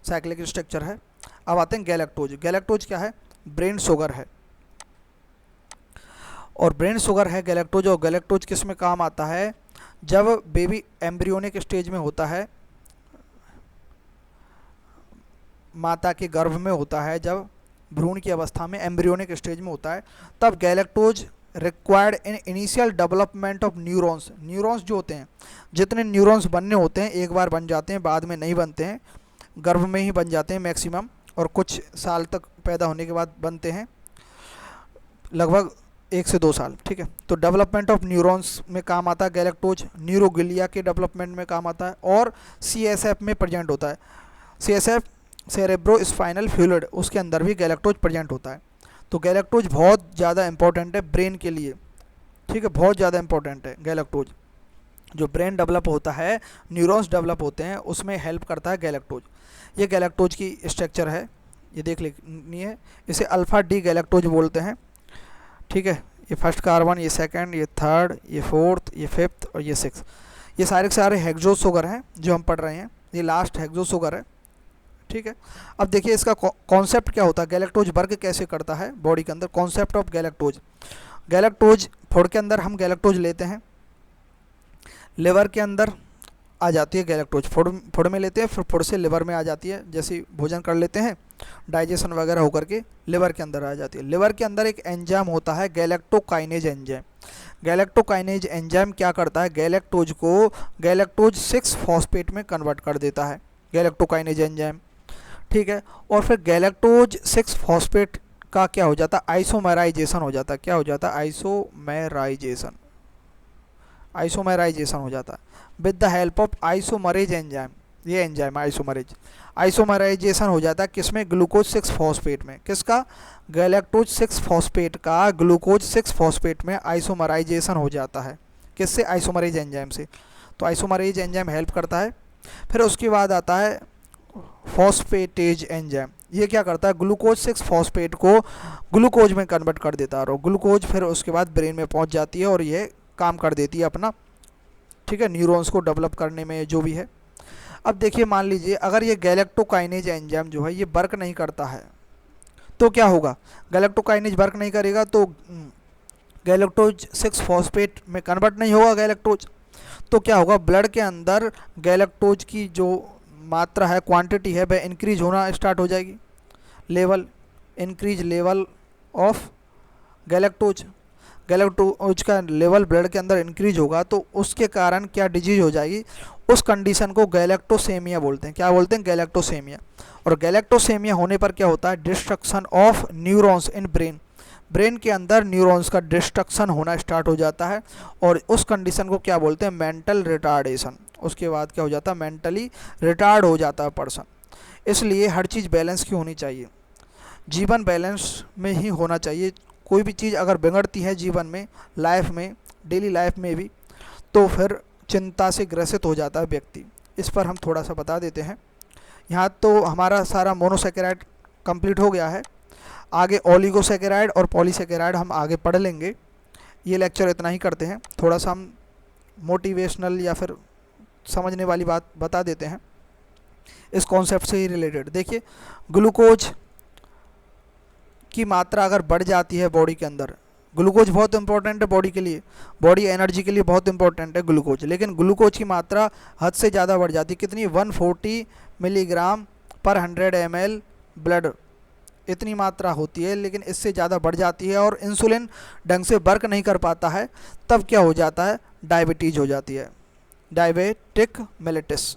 साइक्लिक स्ट्रक्चर है। अब आते हैं गैलेक्टोज। गैलेक्टोज क्या है? ब्रेन शुगर है, और ब्रेन शुगर है गैलेक्टोज। और गैलेक्टोज किस में काम आता है? जब बेबी एम्ब्रियोनिक स्टेज में होता है, माता के गर्भ में होता है, जब भ्रूण की अवस्था में एम्ब्रियोनिक स्टेज में होता है, तब galactose required in initial development of neurons. Neurons जो होते हैं, जितने न्यूरॉन्स बनने होते हैं, एक बार बन जाते हैं, बाद में नहीं बनते हैं, गर्भ में ही बन जाते हैं मैक्सिमम, और कुछ साल तक पैदा होने के बाद बनते हैं, लगभग 1 से 2 साल। ठीक है, तो डेवलपमेंट ऑफ न्यूरॉन्स में काम आता है गैलेक्टोज। न्यूरोग्लिया के डेवलपमेंट में काम आता है, और CSF में प्रेजेंट होता है। CSF सेरेब्रो स्पाइनल फ्लूइड, उसके अंदर भी गैलेक्टोज प्रेजेंट होता है। तो गैलेक्टोज बहुत ज़्यादा इंपॉर्टेंट है ब्रेन के लिए। ठीक है, बहुत ज़्यादा इंपॉर्टेंट है गैलेक्टोज। जो ब्रेन डेवलप होता है, न्यूरॉन्स डेवलप होते हैं, उसमें हेल्प करता है गैलेक्टोज। ये गैलेक्टोज की स्ट्रक्चर है, ये देख लेनी है। इसे अल्फ़ा डी गैलेक्टोज बोलते हैं। ठीक है, ये फर्स्ट कार्बन, ये सेकंड, ये थर्ड, ये फोर्थ, ये फिफ्थ और ये सिक्स, ये सारे के सारे हेक्सोज शुगर हैं जो हम पढ़ रहे हैं। ये लास्ट हेक्सोज शुगर है। ठीक है, अब देखिए इसका कॉन्सेप्ट क्या होता है, गैलेक्टोज वर्क कैसे करता है बॉडी के अंदर। Concept of galactose, galactose food के अंदर हम गैलेक्टोज लेते हैं, लिवर के अंदर आ जाती है गैलेक्टोज, फूड में लेते हैं, फिर फूड से लिवर में आ जाती है। जैसे भोजन कर लेते हैं, डाइजेशन वगैरह होकर के लिवर के अंदर आ जाती है। लिवर के अंदर एक एंजाइम होता है गैलेक्टोकाइनेज एंजाइम। गैलेक्टोकाइनेज एंजाइम क्या करता है? गैलेक्टोज को गैलेक्टोज 6 फॉस्फेट में कन्वर्ट कर देता है, गैलेक्टोकाइनेज एंजाइम। ठीक है, और फिर गैलेक्टोज 6 फॉस्फेट का क्या हो जाता है? आइसोमेराइजेशन हो जाता है। क्या हो जाता है? आइसोमेराइजेशन, आइसोमेराइजेशन हो जाता है with the help of isomerase enzyme. ये एंजाइम आइसोमरेज, आइसोमराइजेशन हो जाता है किसमें? ग्लूकोज 6 फॉस्फेट में। किसका? गैलेक्टोज 6 फॉस्फेट का ग्लूकोज 6 फॉस्फेट में आइसोमराइजेशन हो जाता है। किससे? आइसोमरेज एंजाइम से। तो आइसोमरेज एंजाइम हेल्प करता है। फिर उसके बाद आता है फॉस्फेटेज एंजाइम। ये क्या करता है? ग्लूकोज 6 फॉस्फेट को ग्लूकोज में कन्वर्ट कर देता है, और ग्लूकोज फिर उसके बाद ब्रेन में पहुंच जाती है और ये काम कर देती है अपना। ठीक है, न्यूरॉन्स को डेवलप करने में जो भी है। अब देखिए, मान लीजिए अगर ये गैलेक्टोकाइनेज एंजाइम जो है ये वर्क नहीं करता है तो क्या होगा? गैलेक्टोकाइनेज वर्क नहीं करेगा तो गैलेक्टोज 6 फॉस्फेट में कन्वर्ट नहीं होगा गैलेक्टोज। तो क्या होगा? ब्लड के अंदर गैलेक्टोज की जो मात्रा है, क्वांटिटी है, वह इंक्रीज होना स्टार्ट हो जाएगी। Increase level of galactose, galactose का लेवल ब्लड के अंदर इंक्रीज होगा, तो उसके कारण क्या डिजीज हो जाएगी? उस कंडीशन को गैलेक्टोसेमिया बोलते हैं। क्या बोलते हैं? गैलेक्टोसेमिया। और गैलेक्टोसेमिया होने पर क्या होता है? Destruction of neurons in brain, brain के अंदर न्यूरॉन्स का डिस्ट्रक्शन होना स्टार्ट हो जाता है, और उस कंडीशन को क्या बोलते हैं? Mental retardation. उसके बाद क्या हो जाता है? मेंटली रिटार्ड हो जाता है पर्सन। इसलिए हर चीज़ बैलेंस की होनी चाहिए, जीवन बैलेंस में ही होना चाहिए। कोई भी चीज़ अगर बिगड़ती है जीवन में, लाइफ में, डेली लाइफ में भी, तो फिर चिंता से ग्रसित हो जाता है व्यक्ति। इस पर हम थोड़ा सा बता देते हैं। यहाँ तो हमारा सारा मोनोसेकेराइड कंप्लीट हो गया है, आगे ओलिगोसेकेराइड और पॉलीसेकेराइड हम आगे पढ़ लेंगे। ये लेक्चर इतना ही करते हैं, थोड़ा सा हम मोटिवेशनल या फिर समझने वाली बात बता देते हैं। इस कॉन्सेप्ट से ही रिलेटेड। देखिए, ग्लूकोज की मात्रा अगर बढ़ जाती है बॉडी के अंदर, ग्लूकोज बहुत इंपॉर्टेंट है बॉडी के लिए, बॉडी एनर्जी के लिए बहुत इंपॉर्टेंट है ग्लूकोज, लेकिन ग्लूकोज की मात्रा हद से ज़्यादा बढ़ जाती है। कितनी? 140 मिलीग्राम पर 100 ml ब्लड, इतनी मात्रा होती है, लेकिन इससे ज़्यादा बढ़ जाती है और इंसुलिन ढंग से वर्क नहीं कर पाता है। तब क्या हो जाता है? डायबिटीज़ हो जाती है, डायबिटिक मेलिटस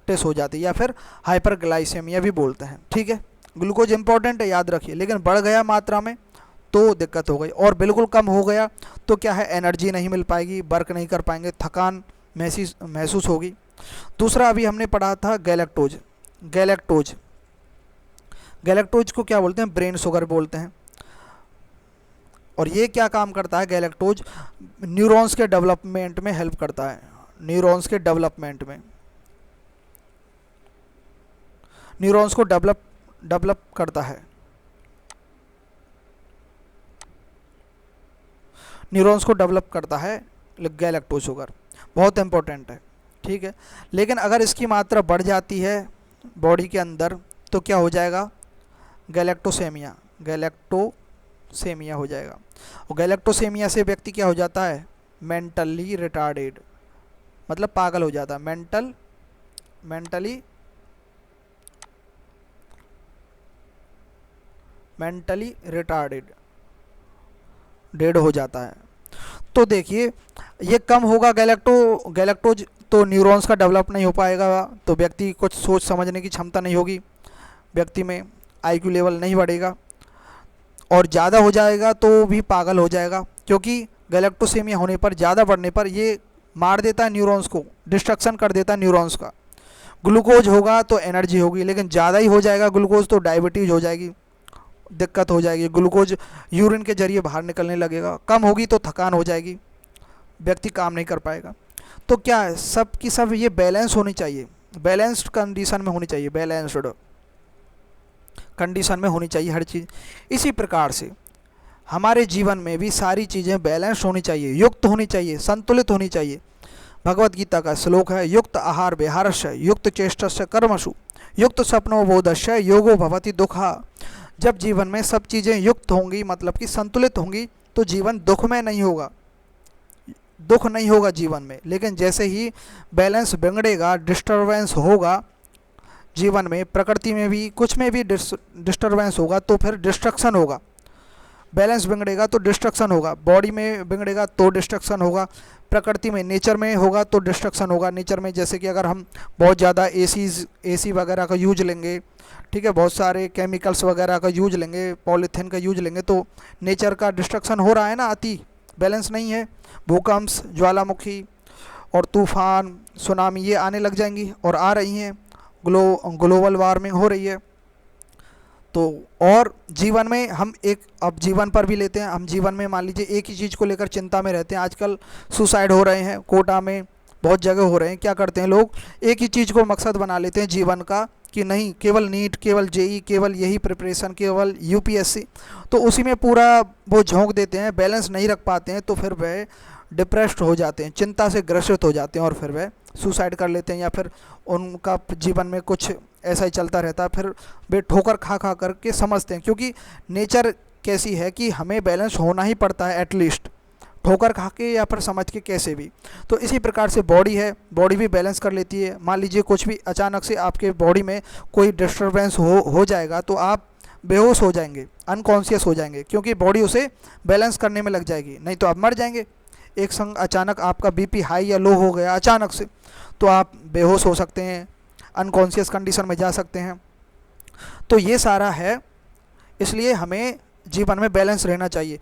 हो जाती है, या फिर हाइपरग्लाइसेमिया भी बोलते हैं। ठीक है, ग्लूकोज इंपॉर्टेंट है, याद रखिए, लेकिन बढ़ गया मात्रा में तो दिक्कत हो गई, और बिल्कुल कम हो गया तो क्या है? एनर्जी नहीं मिल पाएगी, वर्क नहीं कर पाएंगे, थकान महसूस होगी। दूसरा अभी हमने पढ़ा था गैलेक्टोज। गैलेक्टोज को क्या बोलते हैं? ब्रेन शुगर बोलते हैं। और ये क्या काम करता है? गैलेक्टोज न्यूरॉन्स के डेवलपमेंट में हेल्प करता है, न्यूरॉन्स के डेवलपमेंट में, न्यूरॉन्स को डेवलप करता है, न्यूरॉन्स को डेवलप करता है गैलेक्टोज शुगर, बहुत इंपॉर्टेंट है। ठीक है, लेकिन अगर इसकी मात्रा बढ़ जाती है बॉडी के अंदर तो क्या हो जाएगा? गैलेक्टोसेमिया हो जाएगा। और गैलेक्टोसेमिया से व्यक्ति क्या हो जाता है? मेंटली रिटार्डेड, मतलब पागल हो जाता है, मेंटली रिटार्डेड हो जाता है। तो देखिए, ये कम होगा गैलेक्टोज, तो न्यूरॉन्स का डेवलप नहीं हो पाएगा, तो व्यक्ति कुछ सोच समझने की क्षमता नहीं होगी, व्यक्ति में आईक्यू लेवल नहीं बढ़ेगा, और ज़्यादा हो जाएगा तो भी पागल हो जाएगा, क्योंकि गैलेक्टोसेमिया होने पर, ज़्यादा बढ़ने पर ये मार देता है न्यूरॉन्स को, डिस्ट्रक्शन कर देता है न्यूरॉन्स का। ग्लूकोज होगा तो एनर्जी होगी, लेकिन ज़्यादा ही हो जाएगा ग्लूकोज तो डायबिटीज़ हो जाएगी, दिक्कत हो जाएगी, ग्लूकोज यूरिन के जरिए बाहर निकलने लगेगा। कम होगी तो थकान हो जाएगी, व्यक्ति काम नहीं कर पाएगा। तो क्या है? सब की सब ये बैलेंस होनी चाहिए, बैलेंस्ड कंडीशन में होनी चाहिए, बैलेंस्ड कंडीशन में होनी चाहिए हर चीज़। इसी प्रकार से हमारे जीवन में भी सारी चीज़ें बैलेंस होनी चाहिए, युक्त होनी चाहिए, संतुलित होनी चाहिए। भगवत गीता का श्लोक है, युक्त आहार विहारस्य युक्त चेष्टस्य कर्मसु युक्त स्वप्नो बोधस्य योगो भवति दुःखा। जब जीवन में सब चीज़ें युक्त होंगी, मतलब कि संतुलित होंगी, तो जीवन दुख में नहीं होगा, दुख नहीं होगा जीवन में। लेकिन जैसे ही बैलेंस बिगड़ेगा, डिस्टरबेंस होगा जीवन में, प्रकृति में भी, कुछ में भी डिस्टरबेंस होगा तो फिर डिस्ट्रक्शन होगा। बैलेंस बिगड़ेगा तो डिस्ट्रक्शन होगा, बॉडी में बिगड़ेगा तो डिस्ट्रक्शन होगा, प्रकृति में, नेचर में होगा तो डिस्ट्रक्शन होगा। नेचर में जैसे कि अगर हम बहुत ज़्यादा एसी वगैरह का यूज लेंगे, ठीक है, बहुत सारे केमिकल्स वगैरह का यूज लेंगे, पॉलीथीन का यूज लेंगे, तो नेचर का डिस्ट्रक्शन हो रहा है ना, अति बैलेंस नहीं है। भूकंप, ज्वालामुखी और तूफान, सुनामी ये आने लग जाएंगी, और आ रही हैं, ग्लोबल वार्मिंग हो रही है। तो और जीवन में हम अब जीवन पर भी लेते हैं, हम जीवन में मान लीजिए एक ही चीज़ को लेकर चिंता में रहते हैं। आजकल सुसाइड हो रहे हैं, कोटा में बहुत जगह हो रहे हैं। क्या करते हैं लोग? एक ही चीज़ को मकसद बना लेते हैं जीवन का, कि नहीं केवल नीट, केवल जेई, केवल यही प्रिपरेशन, केवल यूपीएससी, तो उसी में पूरा वो झोंक देते हैं, बैलेंस नहीं रख पाते हैं, तो फिर वह डिप्रेस्ड हो जाते हैं, चिंता से ग्रसित हो जाते हैं, और फिर वह सुसाइड कर लेते हैं, या फिर उनका जीवन में कुछ ऐसा ही चलता रहता है। फिर वे ठोकर खा करके समझते हैं, क्योंकि नेचर कैसी है कि हमें बैलेंस होना ही पड़ता है, एटलीस्ट ठोकर खा के या फिर समझ के, कैसे भी। तो इसी प्रकार से बॉडी है, बॉडी भी बैलेंस कर लेती है। मान लीजिए कुछ भी अचानक से आपके बॉडी में कोई डिस्टर्बेंस हो जाएगा तो आप बेहोश हो जाएंगे, अनकॉन्शियस हो जाएंगे, क्योंकि बॉडी उसे बैलेंस करने में लग जाएगी, नहीं तो आप मर जाएंगे। एक संग अचानक आपका बीपी हाई या लो हो गया अचानक से, तो आप बेहोश हो सकते हैं, अनकॉन्शियस कंडीशन में जा सकते हैं। तो ये सारा है, इसलिए हमें जीवन में बैलेंस रहना चाहिए।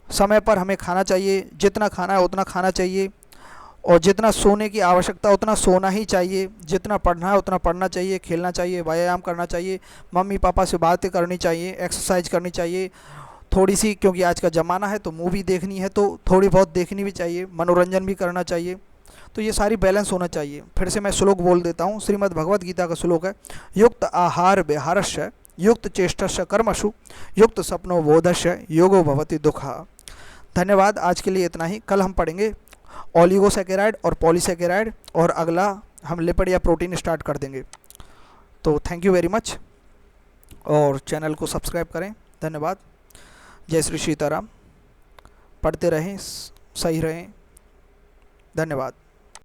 समय पर हमें खाना चाहिए, जितना खाना है उतना खाना चाहिए, और जितना सोने की आवश्यकता उतना सोना ही चाहिए, जितना पढ़ना है उतना पढ़ना चाहिए, खेलना चाहिए, व्यायाम करना चाहिए, मम्मी पापा से बातें करनी चाहिए, एक्सरसाइज करनी चाहिए थोड़ी सी, क्योंकि आज का ज़माना है तो मूवी देखनी है तो थोड़ी बहुत देखनी भी चाहिए, मनोरंजन भी करना चाहिए। तो ये सारी बैलेंस होना चाहिए। फिर से मैं श्लोक बोल देता हूँ, श्रीमद् भगवद गीता का श्लोक है, युक्त आहार विहारस्य युक्त चेष्टस्य कर्मसु युक्त स्वप्नो बोधस्य योगो भवति दुःखा। धन्यवाद, आज के लिए इतना ही। कल हम पढ़ेंगे ओलिगोसैकेराइड और पॉलीसैकेराइड, और अगला हम लिपिड या प्रोटीन स्टार्ट कर देंगे। तो थैंक यू वेरी मच, और चैनल को सब्सक्राइब करें। धन्यवाद। जय श्री सीताराम। पढ़ते रहें, सही रहें। धन्यवाद।